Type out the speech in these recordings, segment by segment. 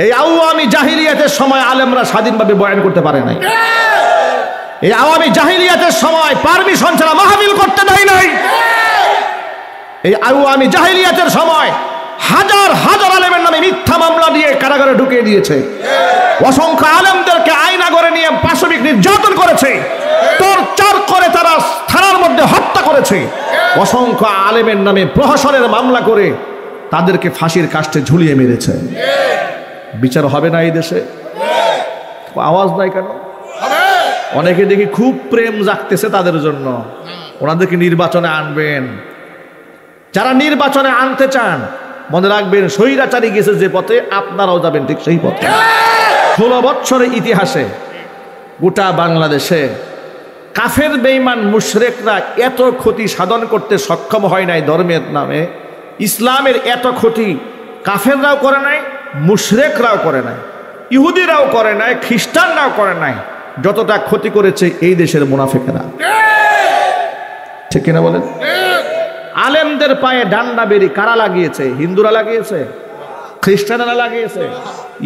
এই আওয়ামী জাহিলিয়াতের সময় আলেমরা স্বাধীনভাবে বয়ান করতে পারে নাই। এই আওয়ামী জাহিলিয়াতের সময় পারমিশন ছাড়া মাহফিল করতে দেয় নাই। এই আওয়ামী জাহিলিয়াতের সময় হাজার হাজার আলেমের নামে মিথ্যা মামলা দিয়ে কারাগারে ঢুকিয়ে দিয়েছে। অসংখ্য আলেমদেরকে আয়না করে নিয়ে পাশবিক নির্যাতন করেছে, টর্চার করে তারা থানার মধ্যে হত্যা করেছে। অসংখ্য আলেমের নামে প্রহসনের মামলা করে তাদেরকে ফাঁসির কাস্টে ঝুলিয়ে মেরেছে। বিচার হবে না এই দেশে? আওয়াজ নাই কেন? অনেকে দেখি খুব প্রেম জাগতেছে তাদের জন্য, ওনাদেরকে নির্বাচনে আনবেন। যারা নির্বাচনে আনতে চান মনে রাখবেন, স্বৈরাচারী গেছে যে পথে আপনারাও যাবেন ঠিক সেই পথে। 16 বছরের ইতিহাসে গোটা বাংলাদেশে কাফের বেঈমান মুশরিকরা এত ক্ষতি সাধন করতে সক্ষম হয় নাই ধর্মের নামে। ইসলামের এত ক্ষতি কাফেররাও করে নাই, মুশরিকরাও করে নাই, ইহুদিরাও করে নাই, খ্রিস্টানরাও করে নাই যতটা ক্ষতি করেছে এই দেশের মুনাফিকরা। ঠিক কিনা বলেন? আলেমদের পায়ে ডান্ডা বেরি কারা লাগিয়েছে? হিন্দুরা লাগিয়েছে, খ্রিস্টানরা লাগিয়েছে,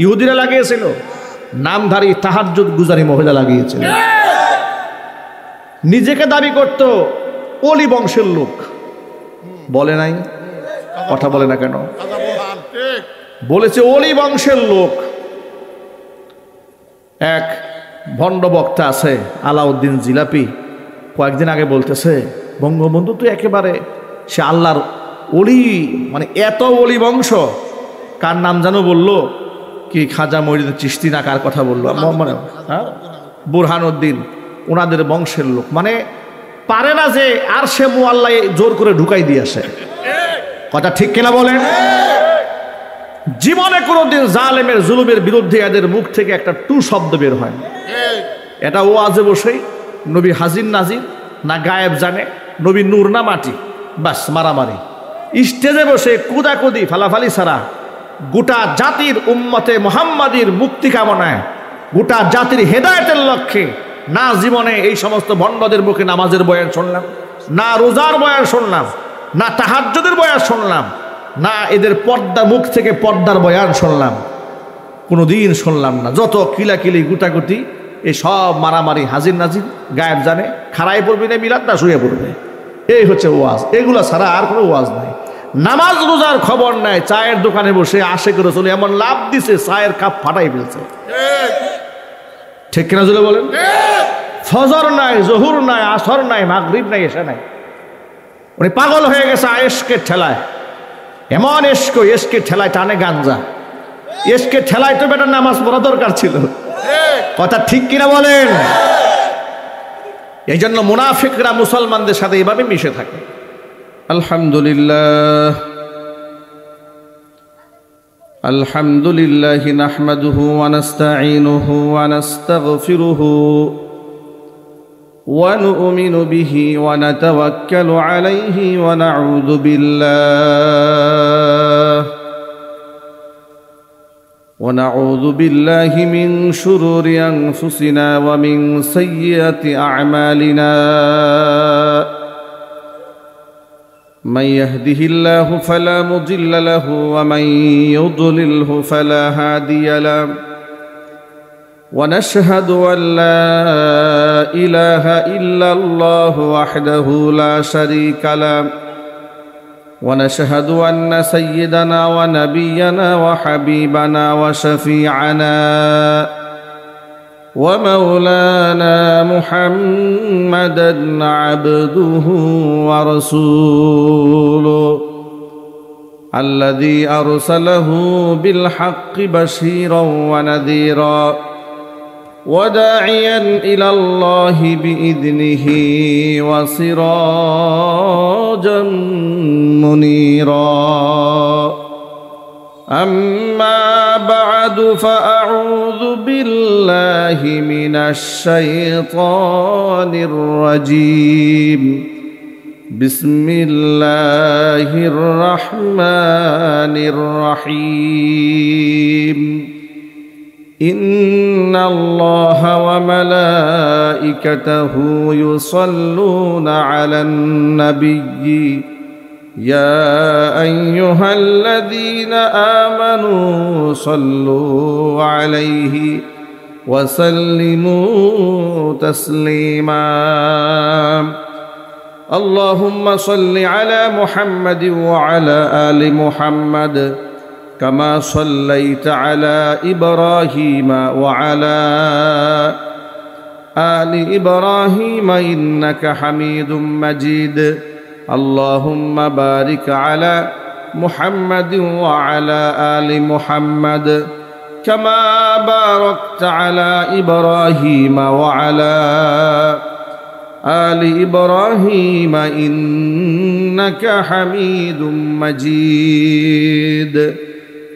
ইহুদিরা লাগিয়েছিল, নামধারী তাহাজ্জুদ গুজারি মহিলা লাগিয়েছিল। নিজেকে দাবি করত ওলি বংশের লোক, বলে নাই? কথা বলে না কেন? বলেছে ওলি বংশের লোক। এক ভণ্ড বক্তা আছে আলাউদ্দিন জিলাপি, কয়েকদিন আগে বলতেছে, বঙ্গবন্ধু তো একেবারে সে আল্লাহর ওলি, মানে এত ওলি বংশ। কার নাম জানো বললো? কি খাজা মঈনুদ্দিন চিশতি না কার কথা বললো? মানে বুরহানুদ্দিন, ওনাদের বংশের লোক। মানে পারে না যে আর সে মুআল্লা জোর করে ঢুকাই দিয়ে আসে। কথা ঠিক কিনা বলেন? জীবনে কোনোদিন জালেমের জুলুমের বিরুদ্ধে এদের মুখ থেকে একটা টু শব্দ বের হয় না। এটা ওয়াজে বসেই নবী হাজির নাজির না গায়েব জানে, নবী নূর না মাটি, বাস মারামারি। স্টেজে বসে কুদাকুদি ফালাফালি ছাড়া গোটা জাতির উম্মতে মুহাম্মাদির মুক্তি কামনায়, গোটা জাতির হেদায়েতের লক্ষ্যে না জীবনে এই সমস্ত ভণ্ডদের মুখে নামাজের বয়ান শুনলাম, না রোজার বয়ান শুনলাম, না তাহাজ্জুদের বয়ান শুনলাম, না এদের পর্দা মুখ থেকে পর্দার বয়ান শুনলাম, কোনোদিন শুনলাম না। যত কিলাকিলি গুটাগুটি এই সব মারামারি, হাজির নাজির, গায়েব জানে, খাড়াই পড়বি না মিলাদ না শুয়ে পড়বে, এই হচ্ছে ওয়াজ। এগুলো ছাড়া আর কোনো ওয়াজ নাই। নামাজ রোজার খবর নাই, চায়ের দোকানে বসে আশে করে চলে এমন লাভ দিছে চায়ের কাপ ফাটাই ফেলছে। ঠিক কিনা জুলে বলেন? ফজর নাই, জহুর নাই, আসর নাই, মাগরিব নাই, এশা নাই। উনি পাগল হয়ে গেছে এশকের ঠেলায়। এমন এশকের ঠেলায় টানে গাঞ্জা। এশকের ঠেলায় তো বেটার নামাজ পড়া দরকার ছিল। কথা ঠিক কিনা বলেন? এই জন্য মুনাফিকরা মুসলমানদের সাথে এইভাবে মিশে থাকে। আলহামদুলিল্লাহ আলহামদুলিল্লাহি নাহমাদুহু ওয়া নাস্তাঈনুহু ওয়া নাস্তাগফিরুহু ওয়া নু'মিনু বিহি ওয়া নাতাওয়াক্কালু আলাইহি ওয়া নাউযু বিল্লাহি মিন শুরুরি আনফুসিনা ওয়া মিন সাইয়্যাতি আ'মালিনা। من يهده الله فلا مضل له ومن يضلله فلا هادي له ونشهد أن لا إله إلا الله وحده لا شريك له ونشهد أن سيدنا ونبينا وحبيبنا وشفيعنا ومولانا محمدا عبده ورسوله الذي أرسله بالحق بشيرا ونذيرا وداعيا إلى الله بإذنه وسراجا منيرا. أما بعد فأعوذ بالله من الشيطان الرجيم. بسم الله الرحمن الرحيم. إن الله وملائكته يصلون على النبي يا أيها الذين آمنوا صلوا عليه وسلموا تسليما اللهم صل على محمد وعلى آل محمد كما صليت على إبراهيم وعلى آل إبراهيم إنك حميد مجيد اللهم بارك على محمد وعلى آل محمد كما باركت على إبراهيم وعلى آل إبراهيم إنك حميد مجيد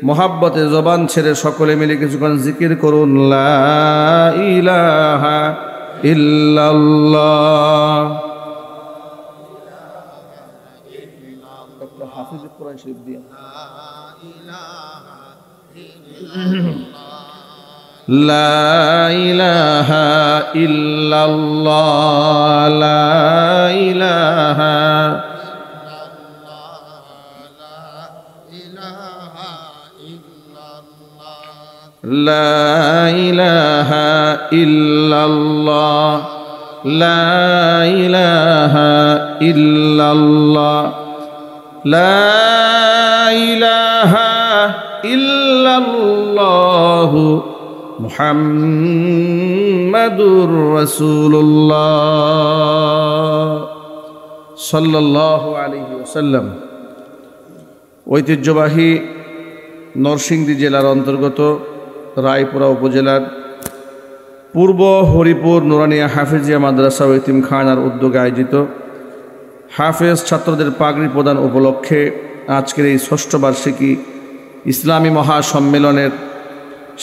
محبت زبان ছেড়ে সকলে মিলে কিছুক্ষণ জিকির করুন লা ইলাহা ইল্লাল্লাহ ডক্টর হাফিজ কুরআন শরীফ দিয়া লা ইলাহা ইল্লাল্লাহ লা ইলাহা لا إله إلا الله لا إله إلا الله لا إله إلا الله محمد رسول الله صلى الله عليه وسلم ঐতিহ্যবাহী নরসিংদী জেলার অন্তর্গত রায়পুরা উপজেলার পূর্ব হরিপুর নুরানিয়া হাফিজিয়া মাদ্রাসা ও এতিমখানার উদ্যোগে আয়োজিত হাফেজ ছাত্রদের পাগড়ি প্রদান উপলক্ষে আজকের এই ষষ্ঠ বার্ষিকী ইসলামী মহাসম্মেলনের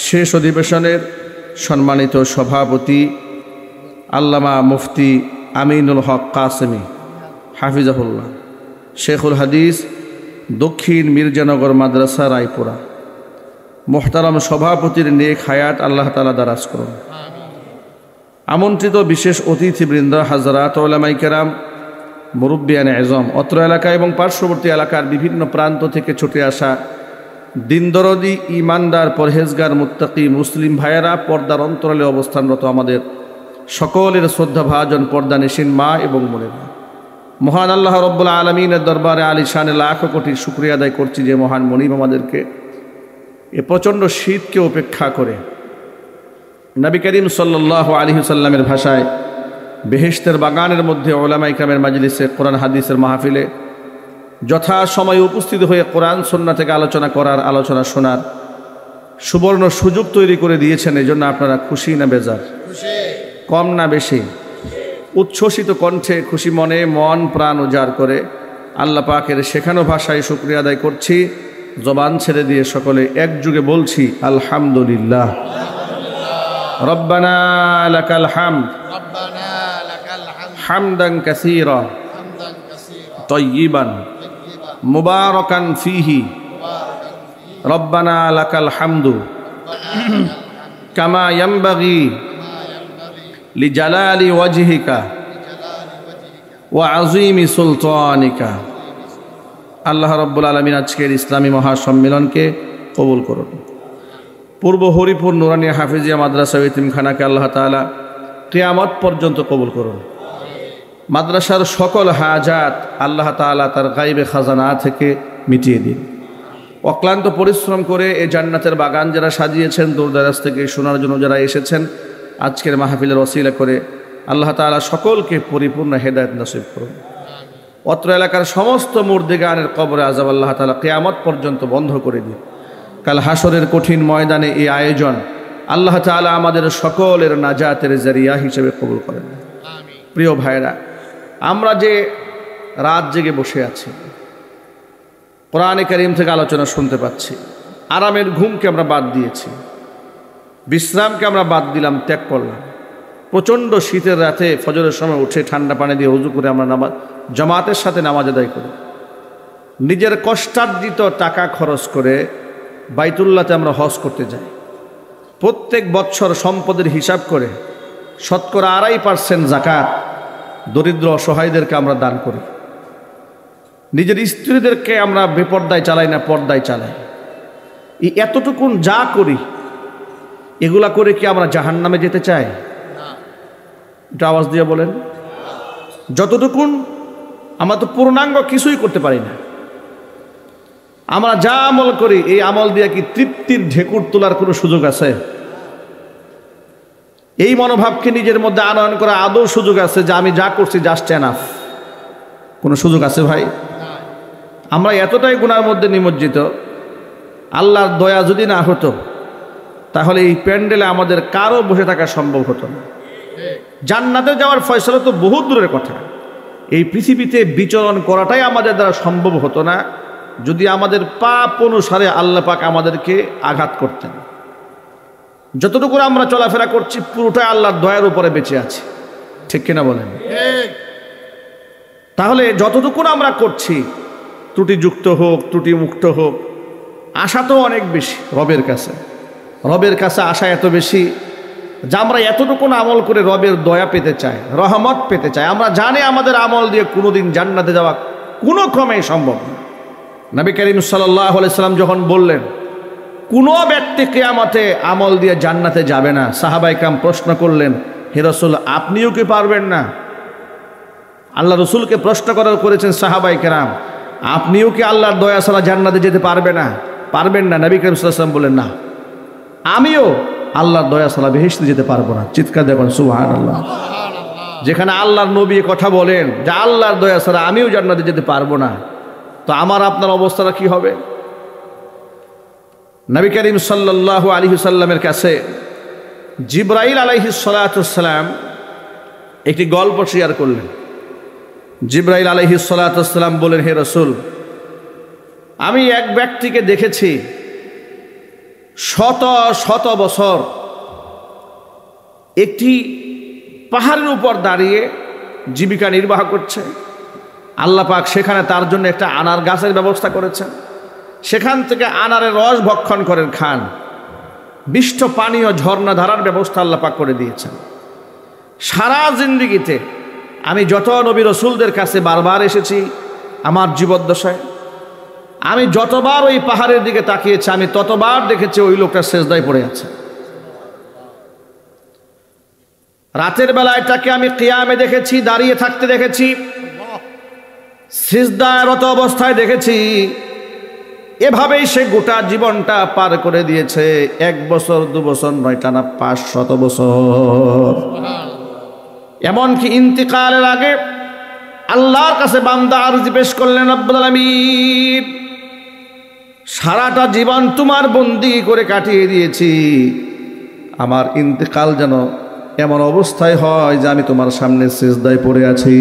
শেষ অধিবেশনের সম্মানিত সভাপতি আল্লামা মুফতি আমিনুল হক কাসেমি হাফিজাহুল্লাহ শেখুল হাদিস দক্ষিণ মির্জানগর মাদ্রাসা রায়পুরা মোহতারাম সভাপতির নেক হায়াত আল্লাহ তাআলা দারাজ করুন। আমন্ত্রিত বিশেষ অতিথিবৃন্দ হাজরাত উলামায়ে কেরাম মুরব্বিয়ানে আযম অত্র এলাকা এবং পার্শ্ববর্তী এলাকার বিভিন্ন প্রান্ত থেকে ছুটে আসা দিনদরদি ইমানদার পরহেজগার মুত্তাকি মুসলিম ভাইয়েরা পর্দার অন্তরালে অবস্থানরত আমাদের সকলের শ্রদ্ধাভাজন পর্দানিশীন মা এবং বোনেরা মহান আল্লাহ রব্বুল আলামিনের দরবারে আলিশানে লাখ কোটি শুকরিয়া আদায় করছি যে মহান মনিব আমাদেরকে এ প্রচণ্ড শীতকে উপেক্ষা করে নবী করিম সাল্লাল্লাহু আলাইহি সাল্লামের ভাষায় বেহেশতের বাগানের মধ্যে উলামায়ে কেরামের মাজলিসে কোরআন হাদিসের মাহফিলে যথাসময়ে উপস্থিত হয়ে কোরআন সুন্নাহ থেকে আলোচনা করার আলোচনা শোনার সুবর্ণ সুযোগ তৈরি করে দিয়েছেন। এজন্য আপনারা খুশি না বেজার? কম না বেশি? উচ্ছ্বসিত কণ্ঠে খুশি মনে মন প্রাণ উজাড় করে আল্লাহ পাকের শেখানো ভাষায় শুকরিয়া আদায় করছি। জবান ছেড়ে দিয়ে সকলে একযোগে বলছি আলহামদুলিল্লাহ। রব্বানা লাকাল হামদ হামদান কাসীরা তাইয়িবান মুবারাকান ফীহি রব্বানা লাকাল হামদু কামা ইয়ানবাগি লিজালালি ওয়াজহিকা ওয়া আযীমি সুলতানিকা। আল্লাহ রাব্বুল আলামিন আজকের ইসলামী মহাসম্মেলনকে কবুল করুন। পূর্ব হরিপুর নুরানিয়া হাফিজিয়া মাদ্রাসা ও এতিমখানাকে আল্লাহ তাআলা কিয়ামত পর্যন্ত কবুল করুন। মাদ্রাসার সকল হাজাত আল্লাহ তাআলা তার গায়বে খাজানা থেকে মিটিয়ে দিন। অক্লান্ত পরিশ্রম করে এই জান্নাতের বাগান যারা সাজিয়েছেন, দূরদরাজ থেকে শোনার জন্য যারা এসেছেন, আজকের মাহফিলের ওসিলা করে আল্লাহ তাআলা সকলকে পরিপূর্ণ হেদায়েত নসিব করুন। অত্র এলাকার সমস্ত মুর্দিগানের কবরে আযাব আল্লাহ তাআলা কিয়ামত পর্যন্ত বন্ধ করে দিন। কাল হাসরের কঠিন ময়দানে এই আয়োজন আল্লাহ তাআলা আমাদের সকলের নাজাতের জরিয়া হিসেবে কবুল করেন। প্রিয় ভাইরা, আমরা যে রাত জেগে বসে আছি, কোরআনে কারীম থেকে আলোচনা শুনতে পাচ্ছি, আরামের ঘুমকে আমরা বাদ দিয়েছি, বিশ্রামকে আমরা বাদ দিলাম, ত্যাগ করলাম। প্রচণ্ড শীতের রাতে ফজরের সময় উঠে ঠান্ডা পানি দিয়ে ওযু করে আমরা জামাতের সাথে নামাজ আদায় করি। নিজের কষ্টার্জিত টাকা খরচ করে বাইতুল্লাহতে আমরা হজ করতে যাই। প্রত্যেক বৎসর সম্পদের হিসাব করে শতকরা 2.5% যাকাত দরিদ্র অসহায়দেরকে আমরা দান করি। নিজের স্ত্রীদেরকে আমরা বেপর্দায় চালাই না পর্দায় চালাই। এই এতটুকুন যা করি এগুলা করে কি আমরা জাহান্নামে যেতে চাই? একটু আওয়াজ দিয়ে বলেন। যতটুকুন আমরা তো পূর্ণাঙ্গ কিছুই করতে পারি না। আমরা যা আমল করি এই আমল দিয়ে কি তৃপ্তির ঢেকুর তোলার কোনো সুযোগ আছে? এই মনোভাবকে নিজের মধ্যে আনয়ন করা আদৌ সুযোগ আছে যে আমি যা করছি জাস্ট এনাফ? কোনো সুযোগ আছে ভাই? আমরা এতটাই গুনার মধ্যে নিমজ্জিত, আল্লাহর দয়া যদি না হতো তাহলে এই প্যান্ডেলে আমাদের কারো বসে থাকা সম্ভব হতো না। জান্নাতে যাওয়ার ফয়সালা তো বহু দূরের কথা, এই পৃথিবীতে বিচরণ করাটাই আমাদের দ্বারা সম্ভব হতো না যদি আমাদের পাপ অনুসারে আল্লাহ পাক আমাদেরকে আঘাত করতেন। যতটুকু আমরা চলাফেরা করছি পুরোটাই আল্লাহর দয়ার উপরে বেঁচে আছে, ঠিক কিনা বলেন? তাহলে যতটুকু আমরা করছি ত্রুটিযুক্ত হোক ত্রুটি মুক্ত হোক, আশা তো অনেক বেশি রবের কাছে। রবের কাছে আশা এত বেশি যে আমরা এতটুকু আমল করে রবের দয়া পেতে চাই, রহমত পেতে চাই। আমরা জানি আমাদের আমল দিয়ে কোনোদিন জান্নাতে যাওয়া কোনো ক্রমেই সম্ভব না। নবী করিম সাল্লাল্লাহু আলাইহি সাল্লাম যখন বললেন কোনো ব্যক্তি কিয়ামতে আমল দিয়ে জান্নাতে যাবে না, সাহাবায়ে কেরাম প্রশ্ন করলেন, হে রাসূল আপনিও কি পারবেন না? আল্লাহ রসুলকে প্রশ্ন করেছেন সাহাবায়ে কেরাম, আপনিও কি আল্লাহর দয়া ছাড়া জান্নাতে যেতে পারবেন না? নবী করিম সাল্লাল্লাহু আলাইহি ওয়াসাল্লাম বললেন, না আমিও আল্লাহর দয়া ছাড়া বেহেশতে যেতে পারবো না। চিৎকার দেখুন সুবহানাল্লাহ। যেখানে আল্লাহর নবী কথা বলেন যে আল্লাহর দয়া ছাড়া আমিও জান্নাতে যেতে পারবো না, তো আমার আপনার অবস্থাটা কি হবে? নবী করিম সাল্লাল্লাহু আলাইহি ওয়াসাল্লামের কাছে জিবরাইল আলাইহিস সালাতুস সালাম একটি গল্প শেয়ার করলেন। জিবরাইল আলাইহিস সালাতুস সালাম বলেন, হে রাসূল আমি এক ব্যক্তিকে দেখেছি শত শত বছর একটি পাহাড়ের উপর দাঁড়িয়ে জীবিকা নির্বাহ করছে। আল্লাহ পাক সেখানে তার জন্য একটা আনার গাছের ব্যবস্থা করেছেন, সেখান থেকে আনারের রস ভক্ষণ করেন, খান। বিষ্ট পানীয় ঝর্ণা ধারার ব্যবস্থা আল্লাহ পাক করে দিয়েছেন। সারা জিন্দেগিতে আমি যত নবী রসুলদের কাছে বারবার এসেছি আমার জীবদ্দশায়, আমি যতবার ওই পাহাড়ের দিকে তাকিয়েছি আমি ততবার দেখেছি ওই লোকটা সেজদায় পড়ে আছে। রাতের বেলায় তাকে আমি কিয়ামে দেখেছি, দাঁড়িয়ে থাকতে দেখেছি, সিজদারত অবস্থায় দেখেছি। এভাবেই সে গোটা জীবনটা পার করে দিয়েছে। 1 বছর 2 বছর নয়, টানা 500 বছর। এমনকি ইন্তিকালের আগে আল্লাহর কাছে বান্দা আরজি পেশ করলেন, রব্বুল আলামিন সারাটা জীবন তোমার বন্দি করে কাটিয়ে দিয়েছি, আমার ইন্তিকাল যেন এমন অবস্থায় হয় যে আমি তোমার সামনে সিজদায় পড়ে আছি।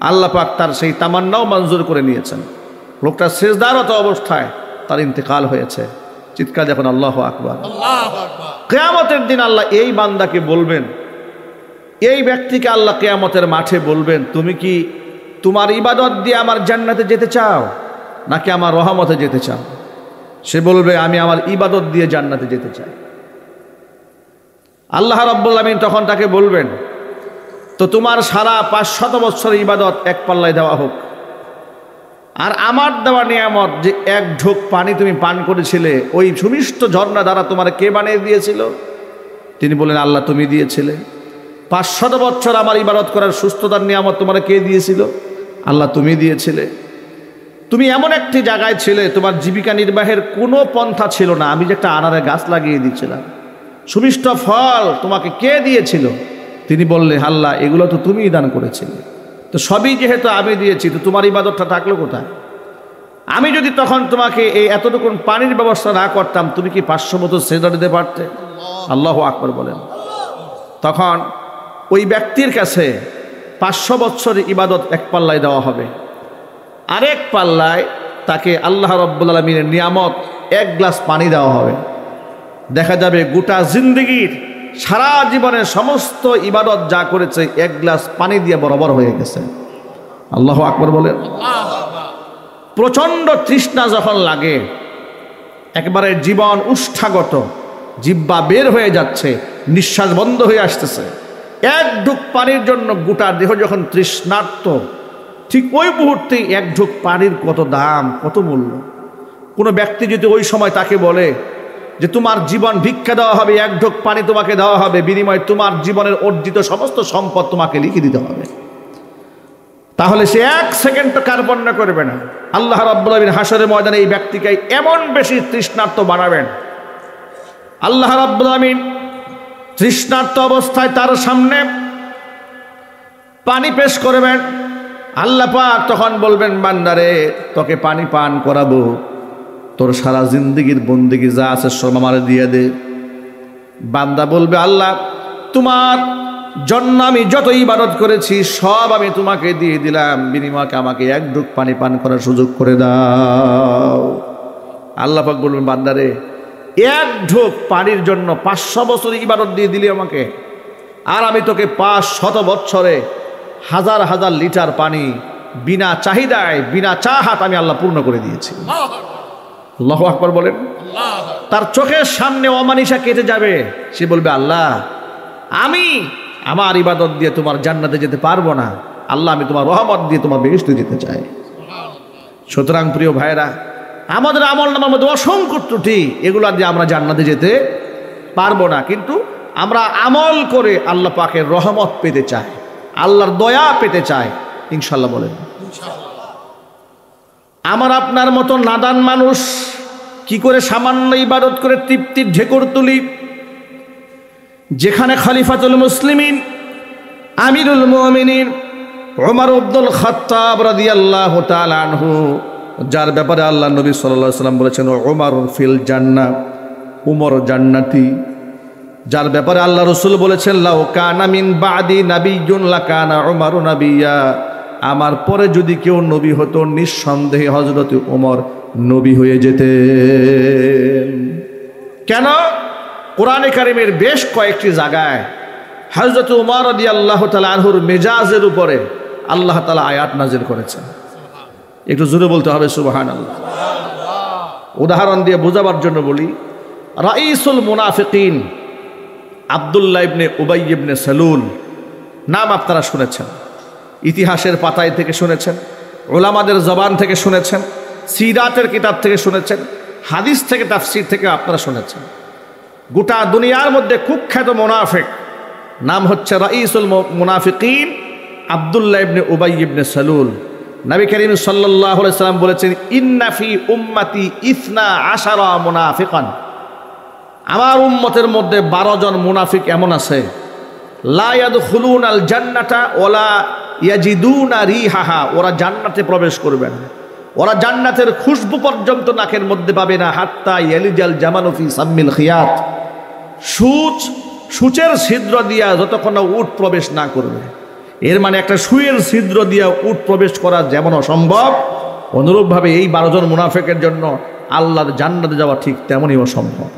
আল্লাহ পাক তার সেই তামান্নাও মঞ্জুর করে নিয়েছেন। লোকটা সিজদারত অবস্থায় তার ইন্তিকাল হয়েছে। চিৎকার যখন আল্লাহু আকবার। কিয়ামতের দিন আল্লাহ এই বান্দাকে বলবেন, এই ব্যক্তিকে আল্লাহ কিয়ামতের মাঠে বলবেন, তুমি কি তোমার ইবাদত দিয়ে আমার জান্নাতে যেতে চাও নাকি আমার রহমতে যেতে চাও? সে বলবে আমি আমার ইবাদত দিয়ে জান্নাতে যেতে চাই। আল্লাহ রাব্বুল আলামিন তখন তাকে বলবেন, তো তোমার সারা 500 বছরের ইবাদত এক পাল্লায় দেওয়া হোক, আর আমার দেওয়া নিয়ামত যে 1 ঢোক পানি তুমি পান করেছিলে ওই সুমিষ্ট ঝর্ণা দ্বারা তোমার কে বানিয়ে দিয়েছিল? তিনি বলেন, আল্লাহ তুমি দিয়েছিলে। 500 বছর আমার ইবাদত করার সুস্থতার নিয়ামত তোমার কে দিয়েছিল? আল্লাহ তুমি দিয়েছিলে। তুমি এমন একটি জায়গায় ছিলে তোমার জীবিকা নির্বাহের কোনো পন্থা ছিল না, আমি যে একটা আনারের গাছ লাগিয়ে দিয়েছিলাম, সুমিষ্ট ফল তোমাকে কে দিয়েছিল? তিনি বললে, আল্লাহ এগুলো তো তুমিই দান করেছিলে। তো সবই যেহেতু আমি দিয়েছি, তো তোমার ইবাদতটা থাকলো কোথায়? আমি যদি তখন তোমাকে এই এতটুকু পানির ব্যবস্থা না করতাম, তুমি কি 500 বছর সিজদা দিতে পারতে? আল্লাহু আকবার বলেন। তখন ওই ব্যক্তির কাছে 500 বছরের ইবাদত এক পাল্লায় দেওয়া হবে, আরেক পাল্লায় তাকে আল্লাহ রাব্বুল আলামিনের নিয়ামত 1 গ্লাস পানি দেওয়া হবে। দেখা যাবে গোটা জিন্দেগির সারা জীবনের সমস্ত ইবাদত যা করেছে 1 গ্লাস পানি দিয়ে বরাবর হয়ে গেছে। আল্লাহু আকবার বলেন। প্রচণ্ড তৃষ্ণা যখন লাগে, একবারে জীবন উষ্ঠাগত, জিহ্বা বের হয়ে যাচ্ছে, নিঃশ্বাস বন্ধ হয়ে আসতেছে, 1 ঢুক পানির জন্য গোটা দেহ যখন তৃষ্ণার্ত, ঠিক ওই মুহূর্তে এক ঢোক পানির কত দাম, কত মূল্য। কোনো ব্যক্তি যদি ওই সময় তাকে বলে যে তোমার জীবন ভিক্ষা দেওয়া হবে, এক ঢোক পানি তোমাকে দেওয়া হবে, বিনিময়ে তোমার জীবনের অর্জিত সমস্ত সম্পদ তোমাকে লিখে দিতে হবে, তাহলে সে এক সেকেন্ড কার্পণ্য করবে না। আল্লাহ রাব্বুল আলামিন হাসরের ময়দানে এই ব্যক্তিকে এমন বেশি তৃষ্ণার্ত বানাবেন, আল্লাহ রাব্বুল আলামিন তৃষ্ণার্ত অবস্থায় তার সামনে পানি পেশ করবেন। আল্লাহ পাক তখন বলবেন, বান্দারে তোকে পানি পান করাবো, তোর সারা জিন্দেগির বন্দেগি যা আছে সব আমারে দিয়ে দে। বান্দা বলবে, আল্লাহ তোমার জন্য আমি যত ইবাদত করেছি সব আমি তোমাকে দিয়ে দিলাম, বিনিময়ে আমাকে এক ঢোক পানি পান করার সুযোগ করে দাও। আল্লাহ পাক বলবেন, বান্দারে এক ঢোক পানির জন্য 500 বছর ইবাদত দিয়ে দিলি আমাকে, আর আমি তোকে 500 বছরে হাজার হাজার লিটার পানি বিনা চাহিদায় বিনা চাহাত আমি আল্লাহ পূর্ণ করে দিয়েছি। আল্লাহু আকবার বলেন। তার চোখের সামনে অমানিসা কেটে যাবে, সে বলবে, আল্লাহ আমি আমার ইবাদত দিয়ে তোমার জান্নাতে যেতে পারবো না, আল্লাহ আমি তোমার রহমত দিয়ে তোমার বেহেশতে যেতে চাই। সুতরাং প্রিয় ভাইরা, আমাদের আমল নামার মধ্যে অসংখ্য ত্রুটি, এগুলো দিয়ে আমরা জান্নাতে যেতে পারবো না, কিন্তু আমরা আমল করে আল্লাহ পাকের রহমত পেতে চাই, আল্লাহর দয়া পেতে চাই, ইনশাল্লাহ বলেন। আমার আপনার মতো নাদান মানুষ কি করে সামান্য ইবাদত করে তৃপ্তির ঢেকুর তুলি, যেখানে খলিফাতুল মুসলিমিন আমিরুল মুমিনিন ওমর ইবনুল খাত্তাব রাদিয়াল্লাহু তাআলা আনহু, যার ব্যাপারে আল্লাহ নবী সাল্লাল্লাহু আলাইহি ওয়াসাল্লাম বলেছেন ওমর ফিল জান্নাহ, উমর জান্নাতি, যার ব্যাপারে আল্লাহ রাসূল বলেছেন লাউ কানা মিন বাদি নাবিয়্যুন লাকানা উমরু নাবিয়্যা, আমার পরে যদি কেউ নবী হতো নিঃসন্দেহে হযরত ওমর নবী হয়ে যেতেন। কেন? কোরআনে কারিমের বেশ কয়েকটি জায়গায় হযরত ওমর রাদিয়াল্লাহু তাআলা আনহুর মেজাজের উপরে আল্লাহ তাআলা আয়াত নাযিল করেছেন। একটু জোরে বলতে হবে সুবহানাল্লাহ। উদাহরণ দিয়ে বোঝাবার জন্য বলি, রাইসুল মুনাফিকিন আব্দুল্লাহ ইবনে উবাই ইবনে সালুল নাম আপনারা শুনেছেন, ইতিহাসের পাতায় থেকে শুনেছেন, উলামাদের জবান থেকে শুনেছেন, সিরাতের কিতাব থেকে শুনেছেন, হাদিস থেকে তাফসীর থেকে আপনারা শুনেছেন। গোটা দুনিয়ার মধ্যে কুখ্যাত মুনাফিক নাম হচ্ছে রাইসুল মুনাফিকিন আব্দুল্লাহ ইবনে উবাই ইবনে সালুল। নবী করিম সাল্লাল্লাহু আলাইহি সাল্লাম বলেছেন, ইন্না ফি উম্মতি 12 মুনাফিকান, আমার উম্মতের মধ্যে 12 জন মুনাফিক এমন আছে, লা ইয়াদখুলুনাল জান্নাতা ওয়ালা ইয়াজিদুনা রিহাহা, ওরা জান্নাতে প্রবেশ করবে না, ওরা জান্নাতের খুশবু পর্যন্ত নাকের মধ্যে পাবে না, হাত্তা ইয়ালিজাল জামালু ফি সাম্মিল খিয়াত, সূচের ছিদ্র দিয়া যতক্ষণ না উট প্রবেশ না করবে। এর মানে একটা সুয়ের ছিদ্র দিয়া উট প্রবেশ করা যেমন অসম্ভব, অনুরূপভাবে এই 12 জন মুনাফিকের জন্য আল্লাহর জান্নাতে যাওয়া ঠিক তেমনই অসম্ভব।